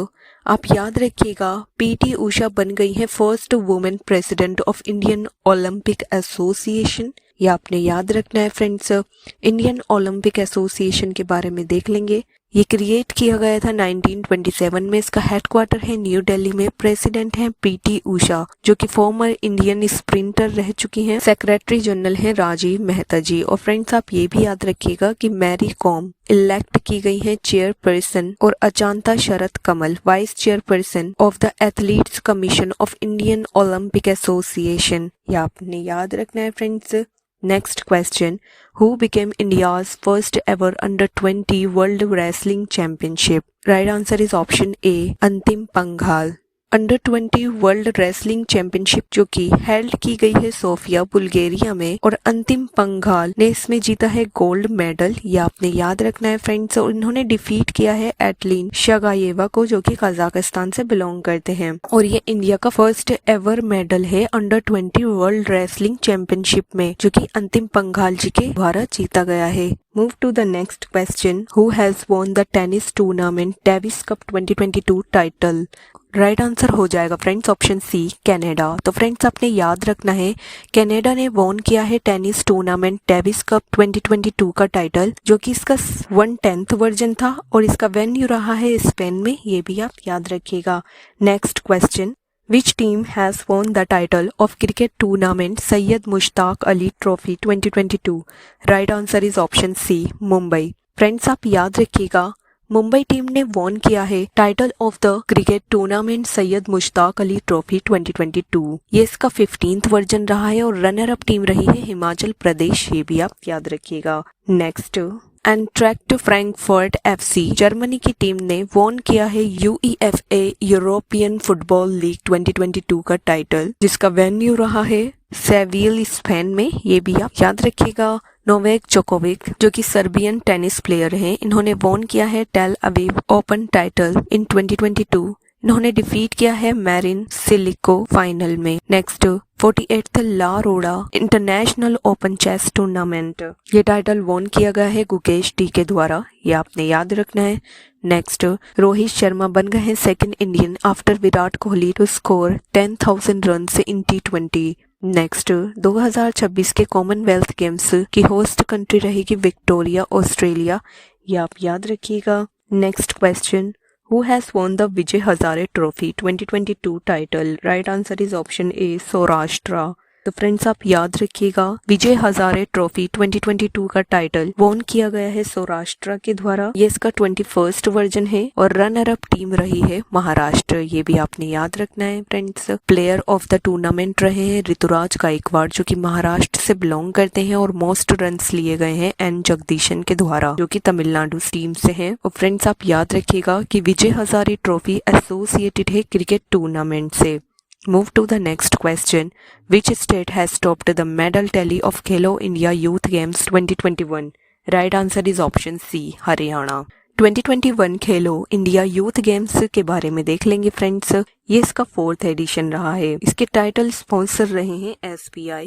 आप याद रखिएगा PT उषा बन गई है first women president of Indian Olympic association, ये आपने याद रखना है फ्रेंड्स। इंडियन ओलंपिक एसोसिएशन के बारे में देख लेंगे। ये क्रिएट किया गया था 1927 में। इसका हेडक्वार्टर है न्यू दिल्ली में। प्रेसिडेंट है PT उषा जो कि फॉर्मर इंडियन स्प्रिंटर रह चुकी हैं। सेक्रेटरी जनरल है राजीव मेहता जी। और फ्रेंड्स आप ये भी याद रखिएगा कि मैरी कॉम इलेक्ट की गई है चेयरपर्सन और Achanta Sharath Kamal vice chairperson of the athletes commission of Indian Olympic association, ये आपने याद रखना है friends. Next question. Who became India's first ever under-20 World Wrestling Championship? Right answer is option A, अंतिम पंघाल। अंडर-20 वर्ल्ड रेसलिंग चैंपियनशिप जो कि held की गई है सोफिया बुल्गारिया में, और अंतिम पंघाल ने इसमें जीता है गोल्ड मेडल, ये आपने याद रखना है फ्रेंड्स। और इन्होंने डिफीट किया है एटलिन शगायेवा को जो कि कजाकिस्तान से बिलोंग करते हैं। और ये इंडिया का फर्स्ट एवर मेडल है अंडर-20 वर्ल्ड रेसलिंग चैंपियनशिप में जो कि अंतिम पंघाल जी के द्वारा जीता गया है। Move to the next question. Who has won the tennis tournament Davis Cup 2022 title? Right answer हो जाएगा फ्रेंड्स ऑप्शन सी कनाडा। तो फ्रेंड्स आपने याद रखना है कनाडा ने वॉन किया है टेनिस टूर्नामेंट डेविस कप 2022 का टाइटल जो कि इसका 1/10 वर्जन था और इसका वेन्यू रहा है स्पेन में, ये भी आप याद रखिएगा। Next question. Which team has won the title of cricket tournament Syed Mushtaq Ali Trophy 2022? Right answer is option C, Mumbai. Friends आप याद रखिएगा मुंबई टीम ने वॉन किया है title of the cricket tournament Syed Mushtaq Ali trophy 2022। ये इसका 15th वर्जन रहा है और रनर अप टीम रही है हिमाचल प्रदेश, ये भी आप याद रखिएगा। नेक्स्ट एंट्रैक्ट फ्रैंकफर्ट FC जर्मनी की टीम ने वॉन किया है UEFA यूरोपियन फुटबॉल लीग 2022 का टाइटल जिसका वेन्यू रहा है सेविल स्पेन में, ये भी आप याद रखिएगा। नोवेक जोकोविक जो कि सर्बियन टेनिस प्लेयर हैं, इन्होंने वॉन किया है Tel Aviv open title in 2022। इन्होंने डिफीट किया है मैरिन सिलिको फाइनल में। नेक्स्ट 48th ला रोड़ा इंटरनेशनल ओपन चेस टूर्नामेंट, ये टाइटल वॉन किया गया है गुकेश डी के द्वारा, ये आपने याद रखना है। नेक्स्ट रोहित शर्मा बन गए हैं second Indian after Virat Kohli to score 10,000 run in T20। Next 2026 के कॉमनवेल्थ गेम्स की होस्ट कंट्री रहेगी विक्टोरिया ऑस्ट्रेलिया, ये आप याद रखिएगा। Next question. Who has won the Vijay Hazare Trophy 2022 title? Right answer is option A, Saurashtra। तो friends आप याद रखिएगा विजय हजारे ट्रॉफी 2022 का टाइटल वॉन किया गया है सौराष्ट्र के द्वारा। ये इसका 21st वर्जन है और रनर अप टीम रही है महाराष्ट्र, ये भी आपने याद रखना है friends. Player of the tournament रहे हैं ऋतुराज गायकवाड़ जो कि महाराष्ट्र से बिलोंग करते हैं और मोस्ट रन्स लिए गए हैं एन जगदीशन के द्वारा जो कि तमिलनाडु टीम से हैं। और फ्रेंड्स आप याद रखिएगा कि विजय हजारे ट्रॉफी एसोसिएटेड है क्रिकेट टूर्नामेंट से। Move to the next question. Which state has topped the medal tally of Khelo India Youth Games 2021? Right answer is option C, Haryana. 2021 Khelo India youth games के बारे में देख लेंगे फ्रेंड्स। ये इसका 4th addition रहा है। इसके टाइटल स्पॉन्सर रहे हैं SBI।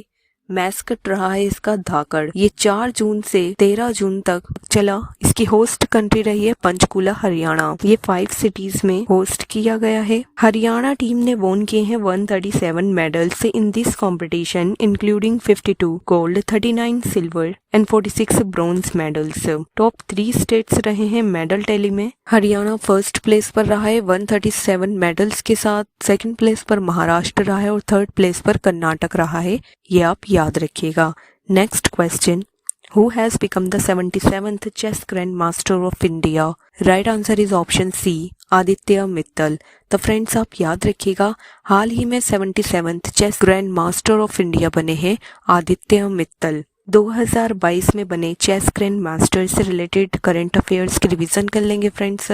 मैस्कट रहा है इसका धाकड़। ये 4 जून से 13 जून तक चला। इसकी होस्ट कंट्री रही है पंचकुला हरियाणा। ये 5 सिटीज में होस्ट किया गया है। हरियाणा टीम ने वॉन किए हैं 137 medals in this competition including 52 gold, 39 silver and 46 bronze medals. Top 3 states रहे हैं मेडल टैली में। हरियाणा फर्स्ट प्लेस पर रहा है 137 मेडल्स के साथ, सेकंड प्लेस पर महाराष्ट्र रहा है और थर्ड प्लेस पर कर्नाटक रहा है, ये आप याद रखिएगा। Next question, Who has become the 77th chess grandmaster of India? Right answer is option C, Aditya Mittal. तो फ्रेंड्स आप याद रखिएगा, हाल ही में 77th chess grand master of India बने हैं आदित्य मित्तल। 2022 में बने चेस ग्रैंड मास्टर से रिलेटेड करंट अफेयर्स की रिवीजन कर लेंगे फ्रेंड्स।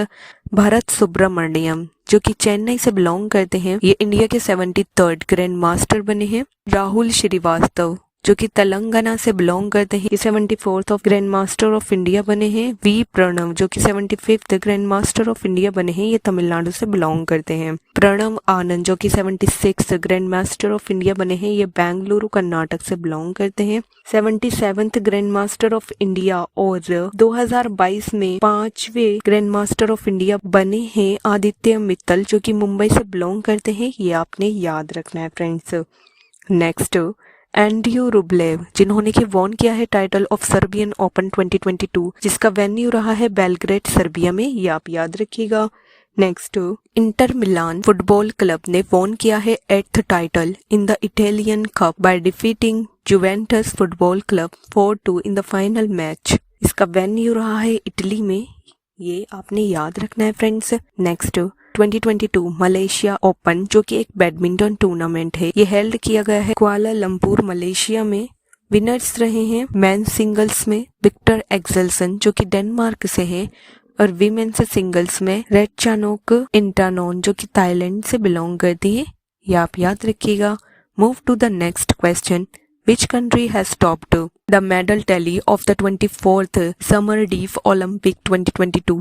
भरत सुब्रमण्यम जो कि चेन्नई से बिलोंग करते हैं, ये इंडिया के 73rd ग्रैंड मास्टर बने हैं। राहुल श्रीवास्तव जो कि तेलंगाना से बिलोंग करते हैं, ये 74th of grand master of India बने हैं। वी प्रणव जो कि 75th grand master of India बने हैं, ये तमिलनाडु से बिलोंग करते हैं। प्रणव आनंद जो कि 76th grand master of India बने हैं, ये बेंगलुरु कर्नाटक से बिलोंग करते हैं। 77th grand master of India और 2022 में 5वें ग्रैंड मास्टर ऑफ इंडिया बने हैं आदित्य मित्तल जो कि मुंबई से बिलोंग करते हैं, ये आपने याद रखना है फ्रेंड्स। नेक्स्ट, एंड्रयू रुब्लेव जिन्होंने कि वॉन किया है टाइटल ऑफ सर्बियन ओपन 2022 जिसका वेन्यू रहा है बेलग्रेड सर्बिया में, ये आप याद रखिएगा। Next, Inter Milan football club ने वॉन किया है 8th title in the Italian cup by defeating Juventus football club 4-2 in the final match, इसका वेन्यू रहा है इटली में, ये आपने याद रखना है फ्रेंड्स। नेक्स्ट, 2022 मलेशिया ओपन जो कि एक बैडमिंटन टूर्नामेंट है, ये हेल्ड किया गया है कुआलालंपुर मलेशिया में। विनर्स रहे हैं मेंस सिंगल्स में विक्टर एक्सेल्सन जो कि डेनमार्क से हैं, और वीमेन्स सिंगल्स में रेटचानोक इंटानोन जो कि थाईलैंड से बिलोंग करती है, ये आप याद रखिएगा। Move to the next question, Which country has topped the medal tally of the 24th Summer Deaf Olympic 2022?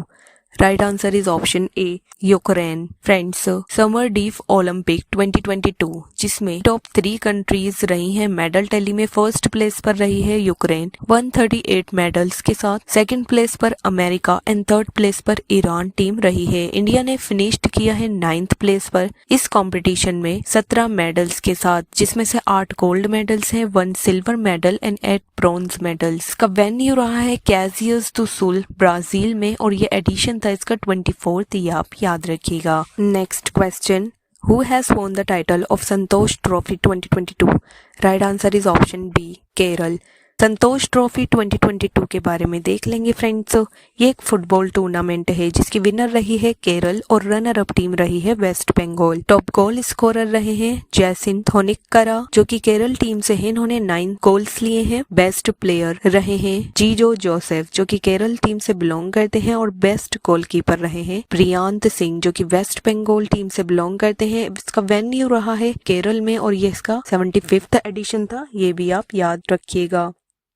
Right answer is option A, Ukraine. Friends, summer deaf Olympic 2022 जिसमें टॉप 3 कंट्रीज रही हैं medal tally में, first place पर रही है Ukraine 138 medals के साथ, second place पर अमेरिका एंड थर्ड प्लेस पर ईरान टीम रही है। इंडिया ने फिनिश्ड किया है 9th प्लेस पर इस कंपटीशन में 17 मेडल्स के साथ, जिसमें से 8 गोल्ड मेडल्स हैं, 1 silver medal and 8 bronze medals. का वेन्यू रहा है कैसियस दो सुल ब्राजील में, और ये एडिशन था इसका 24th, ये आप याद रखिएगा। Next question, who has won the title of Santosh trophy 2022? Right answer is option B, Kerala. Santosh trophy 2022 के बारे में देख लेंगे फ्रेंड्स। ये एक फुटबॉल टूर्नामेंट है जिसकी विनर रही है केरल और रनर अप टीम रही है West Bengal. Top goal scorer रहे हैं जैसिन थोनिक्करा जो कि केरल टीम से हैं, इन्होंने 9 गोल्स लिए हैं। बेस्ट प्लेयर रहे हैं जीजो जोसेफ जो कि केरल टीम से बिलोंग करते हैं, और बेस्ट गोलकीपर रहे हैं प्रियांत सिंह जो कि वेस्ट बंगाल टीम से बिलोंग करते हैं। इसका वेन्यू रहा है केरल में और ये इसका 75th एडिशन था, ये भी आप याद रखिएगा।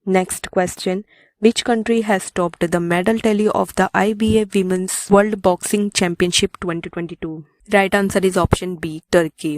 Next question, which country has topped the medal tally of the IBA Women's World Boxing Championship 2022? Right answer is option B, Turkey.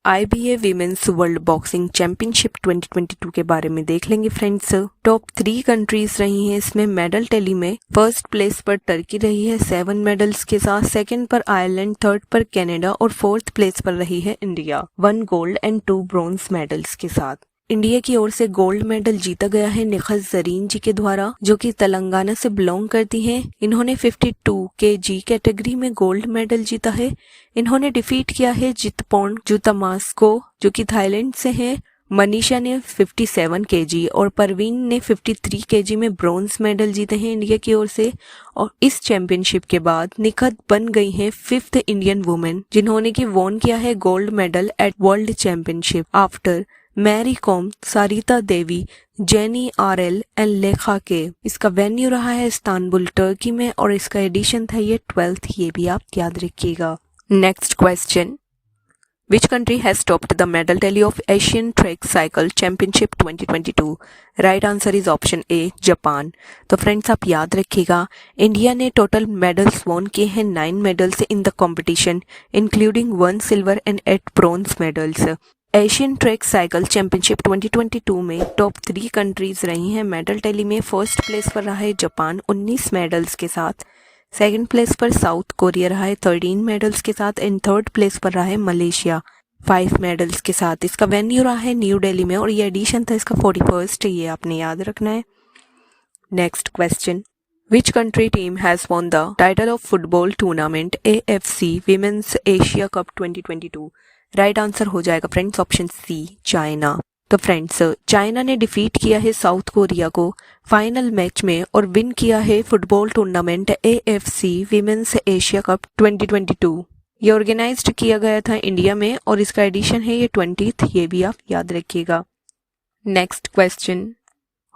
IBA Women's World Boxing Championship 2022 के बारे में देख लेंगे फ्रेंड्स। टॉप 3 कंट्रीज रही हैं इसमें मेडल टैली में। First place पर टर्की रही है 7 मेडल्स के साथ, सेकंड पर आयरलैंड, थर्ड पर कनाडा और फोर्थ प्लेस पर रही है India 1 gold and 2 bronze medals के साथ। इंडिया की ओर से गोल्ड मेडल जीता गया है निखत जरीन जी के द्वारा जो कि तेलंगाना से बिलोंग करती हैं। इन्होंने 52 kg कैटेगरी में गोल्ड मेडल जीता है। इन्होंने डिफीट किया है जितपोन जुतमास को जो कि थाईलैंड से हैं। मनीषा ने 57 kg और परवीन ने 53 kg में ब्रॉन्ज मेडल जीते हैं इंडिया की ओर से। और इस चैंपियनशिप के बाद निखत बन गई हैं 5th इंडियन वुमेन जिन्होंने की वॉन किया है gold medal at world championship after Mary Kom, Sarita Devi, Jenny RL and Lekha K. इसका वेन्यू रहा है इस्तांबुल टर्की में और इसका एडिशन था ये 12th, ये भी आप याद रखिएगा। Next question, which country has topped the medal tally of Asian track cycle championship 2022? Right answer is option A, Japan. तो फ्रेंड्स आप याद रखिएगा, इंडिया ने टोटल मेडल्स वॉन किए हैं 9 medals in the competition including 1 silver and 8 bronze medals. Asian track cycle championship 2022 में top 3 countries रही हैं मेडल टैली में। फर्स्ट प्लेस पर रहा है जापान 19 मेडल्स के साथ, सेकंड प्लेस पर साउथ कोरिया रहा है 13 मेडल्स के साथ एंड थर्ड प्लेस पर रहा है मलेशिया 5 मेडल्स के साथ। इसका वेन्यू रहा है न्यू दिल्ली में और ये एडिशन था इसका 41st, ये आपने याद रखना है। Next question, which country team has won the title of football tournament AFC women's Asia cup 2022? Right answer हो जाएगा फ्रेंड्स ऑप्शन सी, चाइना। तो फ्रेंड्स, चाइना ने डिफीट किया है साउथ कोरिया को फाइनल मैच में और विन किया है football tournament AFC women's Asia cup 2022। ये ऑर्गेनाइज्ड किया गया था इंडिया में और इसका एडिशन है ये 20th, ये भी आप याद रखिएगा। Next question,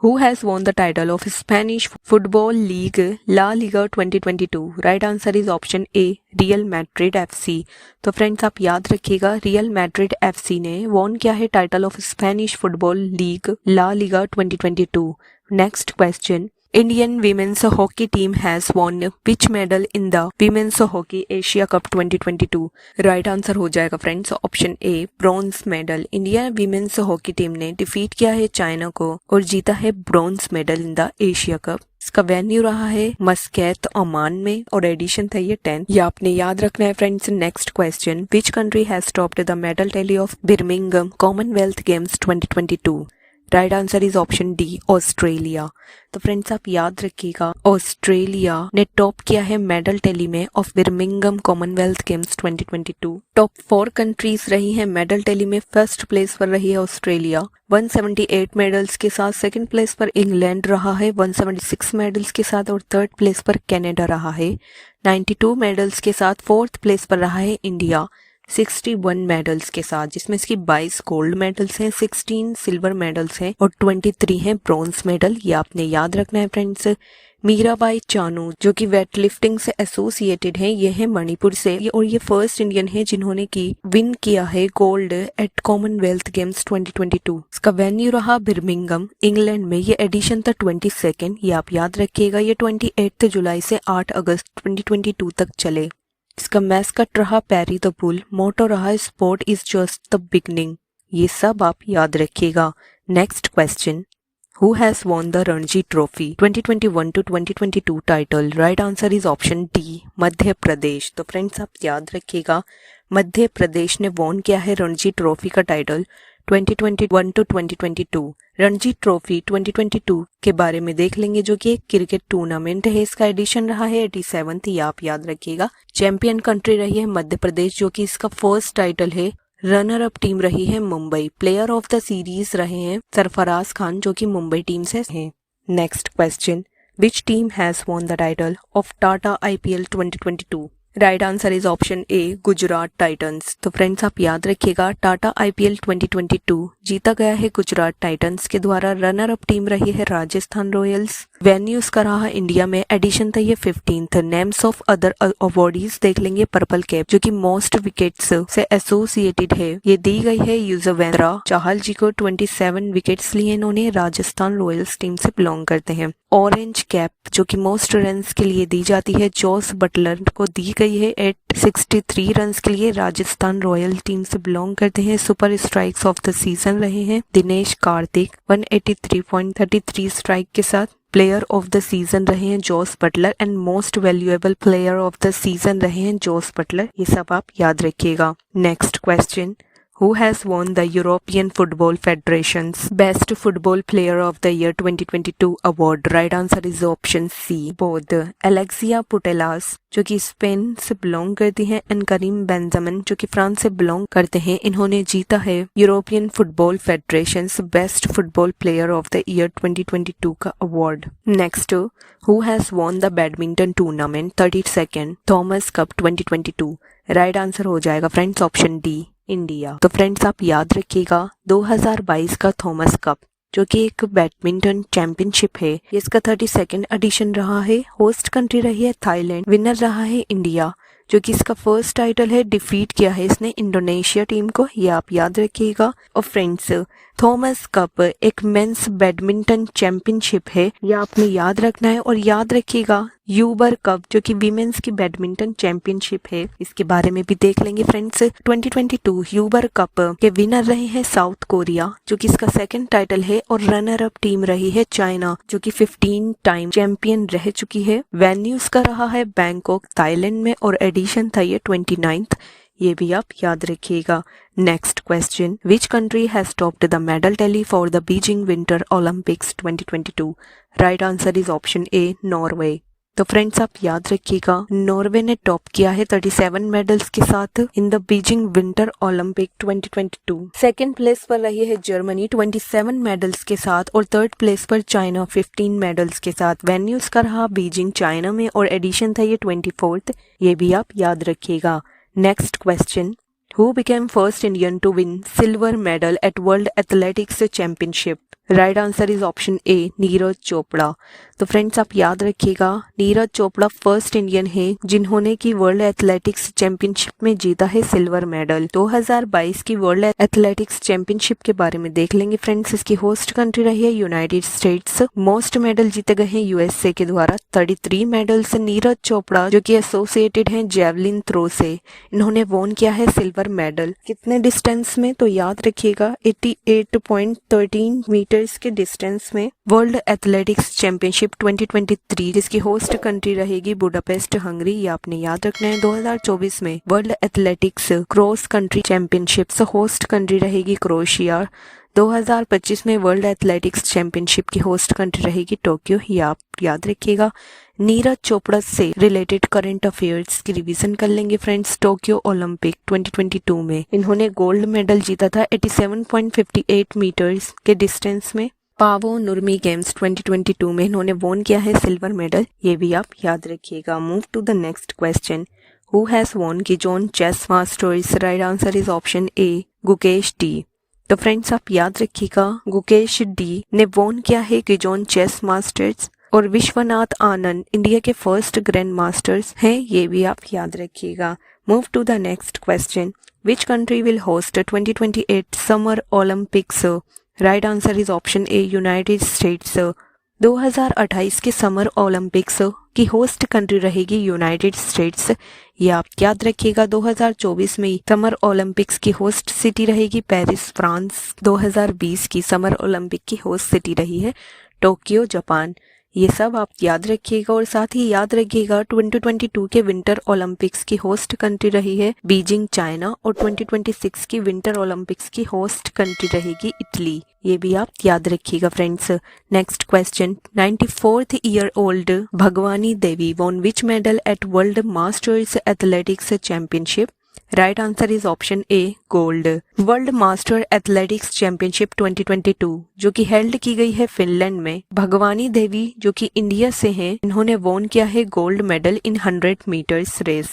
who has won the title of Spanish football league La Liga 2022? Right answer is option A, Real Madrid FC। तो फ्रेंड्स आप याद रखिएगा, रियल मैड्रिड FC ने वॉन किया है title of Spanish football league La Liga 2022। Next question, Indian women's hockey team has won which medal in the women's hockey Asia Cup 2022? Right answer हो जाएगा friends option A, bronze medal. India women's hockey team ने defeat किया है China को और जीता है bronze medal in the Asia cup. इसका वेन्यू रहा है मस्कैत, ओमान में और एडिशन था ये 10th। ये आपने याद रखना है friends. Next question, which country has topped the medal tally of Birmingham Commonwealth games 2022? Right answer is option D, Australia. तो फ्रेंड्स आप याद रखिएगा, ऑस्ट्रेलिया ने टॉप किया है मेडल टैली में of Birmingham Commonwealth games 2022। Top 4 countries रही हैं मेडल टैली में। फर्स्ट प्लेस पर रही है ऑस्ट्रेलिया 178 मेडल्स के साथ, सेकंड प्लेस पर इंग्लैंड रहा है 176 मेडल्स के साथ और थर्ड प्लेस पर कनाडा रहा है 92 मेडल्स के साथ। फोर्थ प्लेस पर रहा है इंडिया 61 मेडल्स के साथ, जिसमें इसकी 22 गोल्ड मेडल्स हैं, 16 सिल्वर मेडल्स हैं और 23 हैं ब्रॉन्ज मेडल। ये आपने याद रखना है फ्रेंड्स। मीराबाई चानू जो कि वेट लिफ्टिंग से एसोसिएटेड हैं, ये है मणिपुर से और ये फर्स्ट इंडियन है जिन्होंने की विन किया है गोल्ड एट कॉमनवेल्थ गेम्स 2022। इसका वेन्यू रहा बर्मिंघम, इंग्लैंड में। ये एडिशन था 22nd, ये आप याद रखिएगा। ये 28 जुलाई से 8 अगस्त 2022 तक चले। इसका मैस्कट रहा पैरी द बुल, मोटो रहा sport is just the beginning. ये सब आप याद रखिएगा। Next question, who has won the Ranji trophy 2021 to 2022 title? Right answer is option D, Madhya Pradesh. तो फ्रेंड्स आप याद रखिएगा, मध्य प्रदेश ने वॉन किया है रणजी ट्रॉफी का टाइटल 2021 to 2022। रणजी ट्रॉफी 2022 के बारे में देख लेंगे, जो कि एक क्रिकेट टूर्नामेंट है। इसका एडिशन रहा है 87th, ये आप याद रखिएगा। चैंपियन कंट्री रही है मध्य प्रदेश, जो कि इसका फर्स्ट टाइटल है। रनर अप टीम रही है Mumbai. Player of the series रहे हैं सरफराज खान, जो कि मुंबई टीम से हैं। Next question, which team has won the title of Tata IPL 2022? Right answer is option A, Gujarat Titans. तो फ्रेंड्स आप याद रखिएगा, टाटा IPL 2022 जीता गया है गुजरात टाइटंस के द्वारा। रनर अप टीम रही है राजस्थान रॉयल्स। वेन्यूज का रहा इंडिया में, एडिशन था ये 15th। Names of other awardees देख लेंगे। पर्पल कैप जो कि मोस्ट विकेट्स से एसोसिएटेड है, ये दी गई है युजवेंद्र चाहल जी को। 27 विकेट्स लिए इन्होंने, राजस्थान रॉयल्स टीम से बिलोंग करते हैं। ऑरेंज कैप जो कि मोस्ट रन्स के लिए दी जाती है, जॉस बटलर को दी गई है एट 63 रन्स के लिए, राजस्थान रॉयल टीम से बिलोंग करते हैं। Super strikes of the season रहे हैं दिनेश कार्तिक 183.33 स्ट्राइक के साथ। प्लेयर ऑफ द सीजन रहे हैं Jos Buttler and most valuable player of the season रहे हैं जॉस बटलर। ये सब आप याद रखिएगा। Next question, Who has won the European Football Federation's Best Football Player of the Year 2022 award? Right answer is option C, both Alexia Putellas जो कि Spain से बिलोंग करती हैं एंड करीम बेंजामिन जो कि फ्रांस से बिलोंग करते हैं। इन्होंने जीता है European football federations best football player of the year 2022 का award. Next, Who has won the badminton tournament 32nd Thomas cup 2022? Right answer हो जाएगा फ्रेंड्स ऑप्शन डी, इंडिया। तो फ्रेंड्स आप याद रखिएगा, 2022 का थॉमस कप जो कि एक बैडमिंटन चैंपियनशिप है, ये इसका 32nd एडिशन रहा है। होस्ट कंट्री रही है थाईलैंड, विनर रहा है इंडिया जो कि इसका फर्स्ट टाइटल है। डिफीट किया है इसने इंडोनेशिया टीम को, ये आप याद रखिएगा। और फ्रेंड्स, थॉमस कप एक मेंस बैडमिंटन चैंपियनशिप है, ये आपने याद रखना है। और याद रखिएगा यूबर कप जो कि वीमेंस की बैडमिंटन चैंपियनशिप है, इसके बारे में भी देख लेंगे फ्रेंड्स। 2022 यूबर कप के विनर रहे हैं साउथ कोरिया जो कि इसका सेकंड टाइटल है। और रनर अप टीम रही है चाइना जो कि 15 टाइम चैंपियन रह चुकी है। वेन्यूज का रहा है बैंकॉक थाईलैंड में और एडिशन था ये 29th। ये भी आप याद रखिएगा। Next question, which country has topped the medal tally for the Beijing winter Olympics 2022? Right answer is option A, Norway. तो फ्रेंड्स आप याद रखिएगा, नॉर्वे ने टॉप किया है 37 मेडल्स के साथ in the Beijing winter Olympic 2022। Second place पर रही है जर्मनी 27 मेडल्स के साथ और थर्ड प्लेस पर चाइना 15 मेडल्स के साथ। वेन्यू इसका रहा बीजिंग चाइना में और एडिशन था ये 24th, ये भी आप याद रखिएगा। Next question, who became first Indian to win silver medal at world athletics championship? Right answer is option A, Neeraj Chopra. तो फ्रेंड्स आप याद रखिएगा, नीरज चोपड़ा फर्स्ट इंडियन है जिन्होंने की वर्ल्ड एथलेटिक्स चैंपियनशिप में जीता है सिल्वर मेडल। 2022 की वर्ल्ड एथलेटिक्स चैंपियनशिप के बारे में देख लेंगे फ्रेंड्स। इसकी होस्ट कंट्री रही है यूनाइटेड स्टेट्स। मोस्ट मेडल जीते गए हैं यूएसए के द्वारा 33 मेडल्स। नीरज चोपड़ा जो कि एसोसिएटेड हैं जेवलिन थ्रो से, इन्होंने वोन किया है सिल्वर मेडल। कितने डिस्टेंस में? तो याद रखिएगा 88.13 मीटर्स के डिस्टेंस में वर्ल्ड एथलेटिक्स चैंपियनशिप 2023 जिसकी होस्ट कंट्री रहेगी बुडापेस्ट हंगरी, ये आपने याद रखना है। 2024 में world athletics cross country championships host country रहेगी क्रोएशिया। 2025 में वर्ल्ड एथलेटिक्स चैंपियनशिप की होस्ट कंट्री रहेगी टोक्यो, ये आप याद रखिएगा। नीरज चोपड़ा से रिलेटेड करंट अफेयर्स की रिवीजन कर लेंगे फ्रेंड्स। टोक्यो ओलंपिक 2022 में इन्होंने गोल्ड मेडल जीता था 87.58 मीटर्स के डिस्टेंस में। पावो नुर्मी गेम्स 2022 में इन्होंने वोन किया है सिल्वर मेडल, ये भी आप याद रखिएगा। Move to the next question, who has won Gijon chess masters? Right answer is option A, Gukesh D. तो फ्रेंड्स आप याद रखिएगा, गुकेश डी ने वोन किया है गिजोन चेस मास्टर्स और विश्वनाथ आनंद इंडिया के फर्स्ट ग्रैंड मास्टर्स हैं, ये भी आप याद रखिएगा। Move to the next question, which country will host 2028 summer Olympics? Right answer is option A, United States. 2028 के समर ओलंपिक्स की होस्ट कंट्री रहेगी यूनाइटेड स्टेट्स, ये आप याद रखिएगा। 2024 में समर ओलंपिक्स की होस्ट सिटी रहेगी पेरिस फ्रांस। 2020 की समर ओलंपिक की होस्ट सिटी रही है टोक्यो जापान, ये सब आप याद रखिएगा। और साथ ही याद रखिएगा 2022 के विंटर ओलंपिक्स की होस्ट कंट्री रही है बीजिंग चाइना और 2026 की विंटर ओलंपिक्स की होस्ट कंट्री रहेगी इटली, ये भी आप याद रखिएगा friends. Next question, 94th year old Bhagwani Devi won which medal at world masters athletics championship? Right answer is option A, gold. World master athletics championship 2022 जो कि हेल्ड की गई है फिनलैंड में, भगवानी देवी जो कि इंडिया से हैं, इन्होंने वोन किया है gold medal in 100 metres race,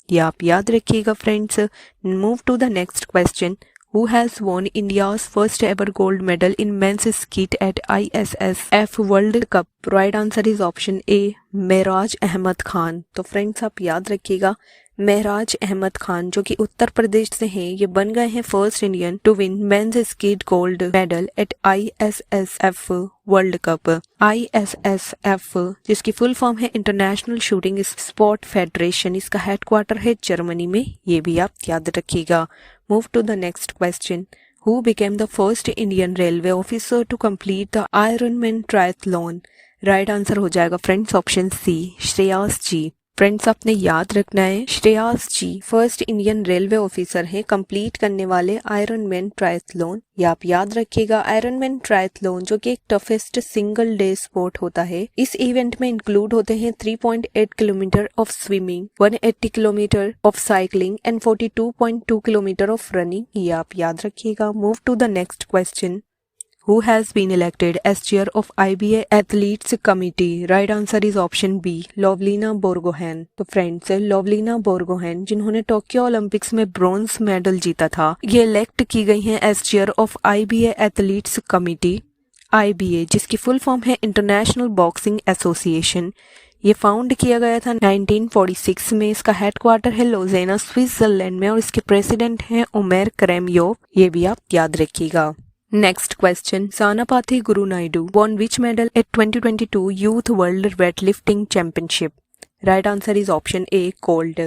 ये आप याद रखिएगा friends. Move to the next question, who has won India's first ever gold medal in men's skeet at ISSF World Cup? Right answer is option A, Mehraj Ahmad Khan. तो friends आप याद रखिएगा, मेहराज अहमद खान जो कि उत्तर प्रदेश से हैं, ये बन गए हैं first Indian to win men's skeet gold medal at ISSF world cup. ISSF जिसकी फुल फॉर्म है इंटरनेशनल शूटिंग स्पोर्ट फेडरेशन, इसका हेडक्वार्टर है जर्मनी में, ये भी आप याद रखिएगा। Move to the next question, who became the first Indian railway officer to complete the Ironman triathlon? Right answer हो जाएगा फ्रेंड्स ऑप्शन सी, श्रेयास जी। फ्रेंड्स आपने याद रखना है, श्रेयास जी फर्स्ट इंडियन रेलवे ऑफिसर हैं कंप्लीट करने वाले आयरनमैन ट्रायथलॉन, ये आप याद रखिएगा। आयरनमैन ट्रायथलॉन जो कि एक टफेस्ट सिंगल डे स्पोर्ट होता है, इस इवेंट में इंक्लूड होते हैं 3.8 kilometre of swimming, 180 kilometre of cycling and 42.2 kilometre of running, ये आप याद रखिएगा। Move to the next question, who has been elected as chair of IBA Athletes Committee? Right answer is option B, Lovlina Borgohain. तो friends Lovlina Borgohain जिन्होंने Tokyo Olympics में bronze medal जीता था, ये इलेक्ट की गई हैं as chair of IBA athletes committee. IBA जिसकी फुल फॉर्म है इंटरनेशनल बॉक्सिंग एसोसिएशन, ये फाउंड किया गया था 1946 में, इसका हेडक्वार्टर है लोजेना स्विट्जरलैंड में और इसके प्रेसिडेंट हैं उमेर क्रेमयोव, ये भी आप याद रखिएगा। Next question, सानापाथी Guru Naidu won which medal at 2022 Youth World Weightlifting Championship? Right answer is option A, gold.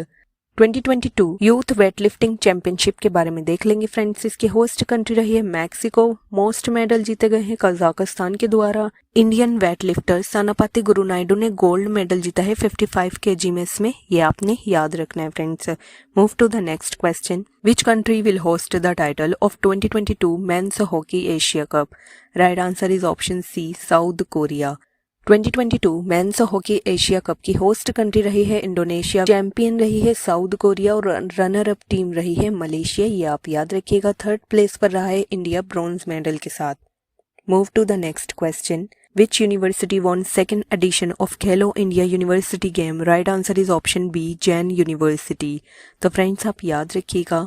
2022 youth weightlifting championship के बारे में देख लेंगे फ्रेंड्स। इसकी होस्ट कंट्री रही है मैक्सिको। मोस्ट मेडल जीते गए हैं कजाकिस्तान के द्वारा। इंडियन वेटलिफ्टर सनापति गुरुनाइडू ने गोल्ड मेडल जीता है 55 kg में। इसमें ये आपने याद रखना है friends. Move to the next question. Which country will host the title of 2022 men's hockey Asia cup? Right answer is option C, South Korea. 2022 men's hockey Asia cup की होस्ट कंट्री रही है इंडोनेशिया, चैंपियन रही है South Korea और runner up team रही है Malaysia. ये आप याद रखिएगा। थर्ड प्लेस पर रहा है इंडिया ब्रॉन्ज मेडल के साथ। Move to the next question. Which university won second edition of Khelo India university game? Right answer is option B, Jain university. तो फ्रेंड्स आप याद रखिएगा,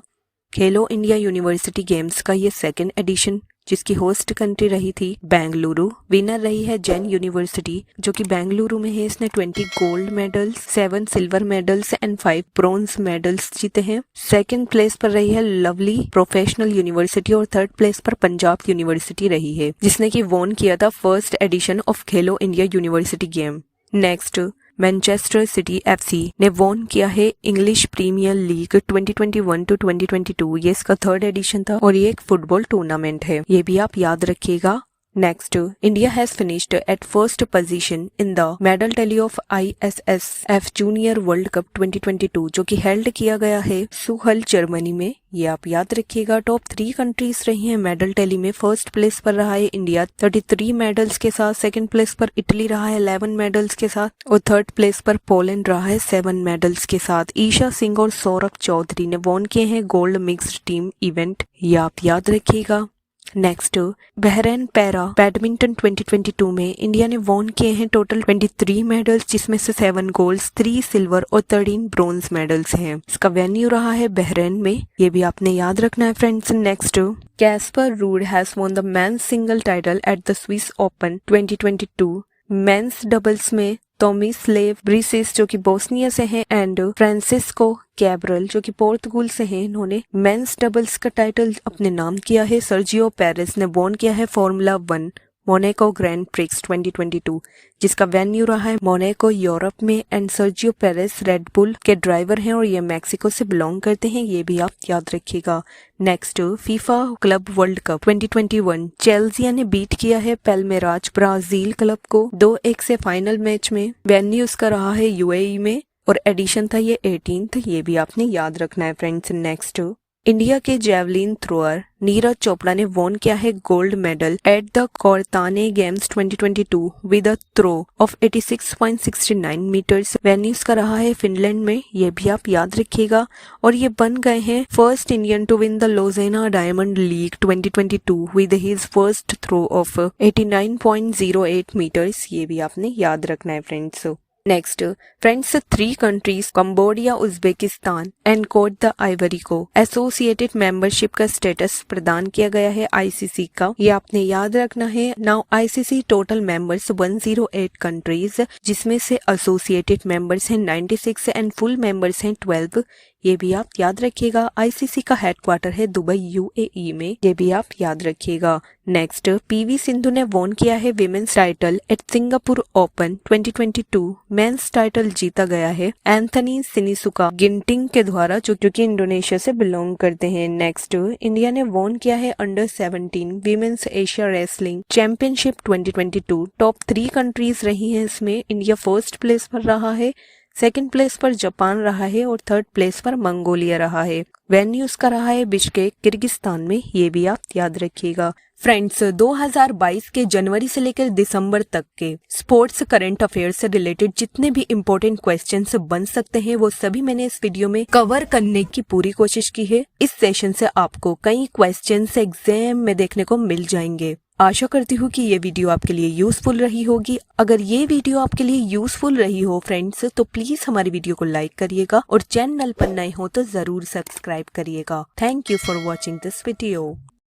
खेलो इंडिया यूनिवर्सिटी गेम्स का ये सेकेंड एडिशन जिसकी होस्ट कंट्री रही थी बेंगलुरु। विनर रही है जैन यूनिवर्सिटी जो कि बेंगलुरु में है। इसने 20 gold medals, 7 silver medals and 5 bronze medals जीते हैं। सेकंड प्लेस पर रही है लवली प्रोफेशनल यूनिवर्सिटी और थर्ड प्लेस पर पंजाब यूनिवर्सिटी रही है जिसने कि वॉन किया था first edition of Khelo India university game. Next, Manchester city FC ने वॉन किया है इंग्लिश प्रीमियर लीग 2021 टू 2022। ये इसका थर्ड एडिशन था और ये एक फुटबॉल टूर्नामेंट है, ये भी आप याद रखिएगा। Next, India has finished at first position in the medal tally of ISSF junior world cup 2022 जो कि हेल्ड किया गया है सुहल जर्मनी में। ये आप याद रखिएगा। टॉप 3 कंट्रीज रही हैं मेडल टैली में। फर्स्ट प्लेस पर रहा है इंडिया 33 मेडल्स के साथ, सेकंड प्लेस पर इटली रहा है 11 मेडल्स के साथ और थर्ड प्लेस पर पोलैंड रहा है 7 मेडल्स के साथ। ईशा सिंह और सौरभ चौधरी ने वॉन किए हैं गोल्ड मिक्स्ड टीम इवेंट, ये आप याद रखिएगा। नेक्स्ट, बहरैन पैरा बैडमिंटन 2022 में इंडिया ने वॉन किए हैं टोटल 23 मेडल्स जिसमें से 7 गोल्ड्स, 3 सिल्वर और 13 ब्रॉन्ज मेडल्स हैं। इसका वेन्यू रहा है बहरैन में, ये भी आपने याद रखना है friends. Next, Caspar rude has won the men's single title at the Swiss open 2022। Men's doubles में टॉमी स्लेव ब्रिसेस जो कि बोस्निया से हैं एंड फ्रांसिस्को कैब्रल जो कि पोर्तुगल से हैं, इन्होंने मेंस डबल्स का टाइटल अपने नाम किया है। सर्जियो पेरेस ने वॉन किया है फॉर्मूला 1 मोनाको ग्रैंड प्रिक्स 2022 जिसका वेन्यू रहा है मोनाको यूरोप में एंड सर्जियो पेरेस रेडबुल के ड्राइवर हैं और ये मैक्सिको से बिलोंग करते हैं, ये भी आप याद रखिएगा। Next, FIFA club world cup 2021 Chelsea ने बीट किया है पैल्मेराज ब्राजील क्लब को 2-1 से फाइनल मैच में। वेन्यू उसका रहा है UAE में और एडिशन था ये 18th, ये भी आपने याद रखना है फ्रेंड्स। नेक्स्ट, इंडिया के जेवलिन थ्रोअर नीरज चोपड़ा ने वॉन किया है gold medal at the Kuortane games 2022 with a throw of 86.69 metres. Venues का रहा है फिनलैंड में, ये भी आप याद रखिएगा। और ये बन गए हैं first Indian to win the Lausanne diamond league 2022 with his first throw of 89.08 metres, ये भी आपने याद रखना है friends. Next, friends 3 countries Cambodia, Uzbekistan and Cote d'Ivoire को एसोसिएटेड मेंबरशिप का स्टेटस प्रदान किया गया है ICC का, ये आपने याद रखना है। Now ICC total members 108 countries जिसमें से एसोसिएटेड मेंबर्स हैं 96 एंड फुल मेंबर्स हैं 12, ये भी आप याद रखिएगा। ICC का हेडक्वार्टर है दुबई UAE में, ये भी आप याद रखिएगा। नेक्स्ट, PV सिंधु ने वॉन किया है women's title at Singapore open 2022। Men's title जीता गया है एंथनी सिनिसुका गिंटिंग के द्वारा जो कि इंडोनेशिया से बिलोंग करते हैं। नेक्स्ट, इंडिया ने वॉन किया है under 17 women's Asia wrestling championship 2022। Top 3 countries रही हैं इसमें। इंडिया फर्स्ट प्लेस पर रहा है, सेकंड प्लेस पर जापान रहा है और थर्ड प्लेस पर मंगोलिया रहा है। वेन्यू उसका रहा है बिश्केक किर्गिस्तान में, ये भी आप याद रखिएगा। फ्रेंड्स 2022 के जनवरी से लेकर दिसंबर तक के स्पोर्ट्स करंट अफेयर से रिलेटेड जितने भी इम्पोर्टेंट क्वेश्चंस बन सकते हैं वो सभी मैंने इस वीडियो में कवर करने की पूरी कोशिश की है। इस सेशन से आपको कई क्वेश्चंस एग्जाम में देखने को मिल जाएंगे। आशा करती हूँ कि ये वीडियो आपके लिए यूजफुल रही होगी। अगर ये वीडियो आपके लिए यूजफुल रही हो फ्रेंड्स तो प्लीज हमारी वीडियो को लाइक करिएगा और चैनल पर नए हो तो जरूर सब्सक्राइब करिएगा। Thank you for watching this video.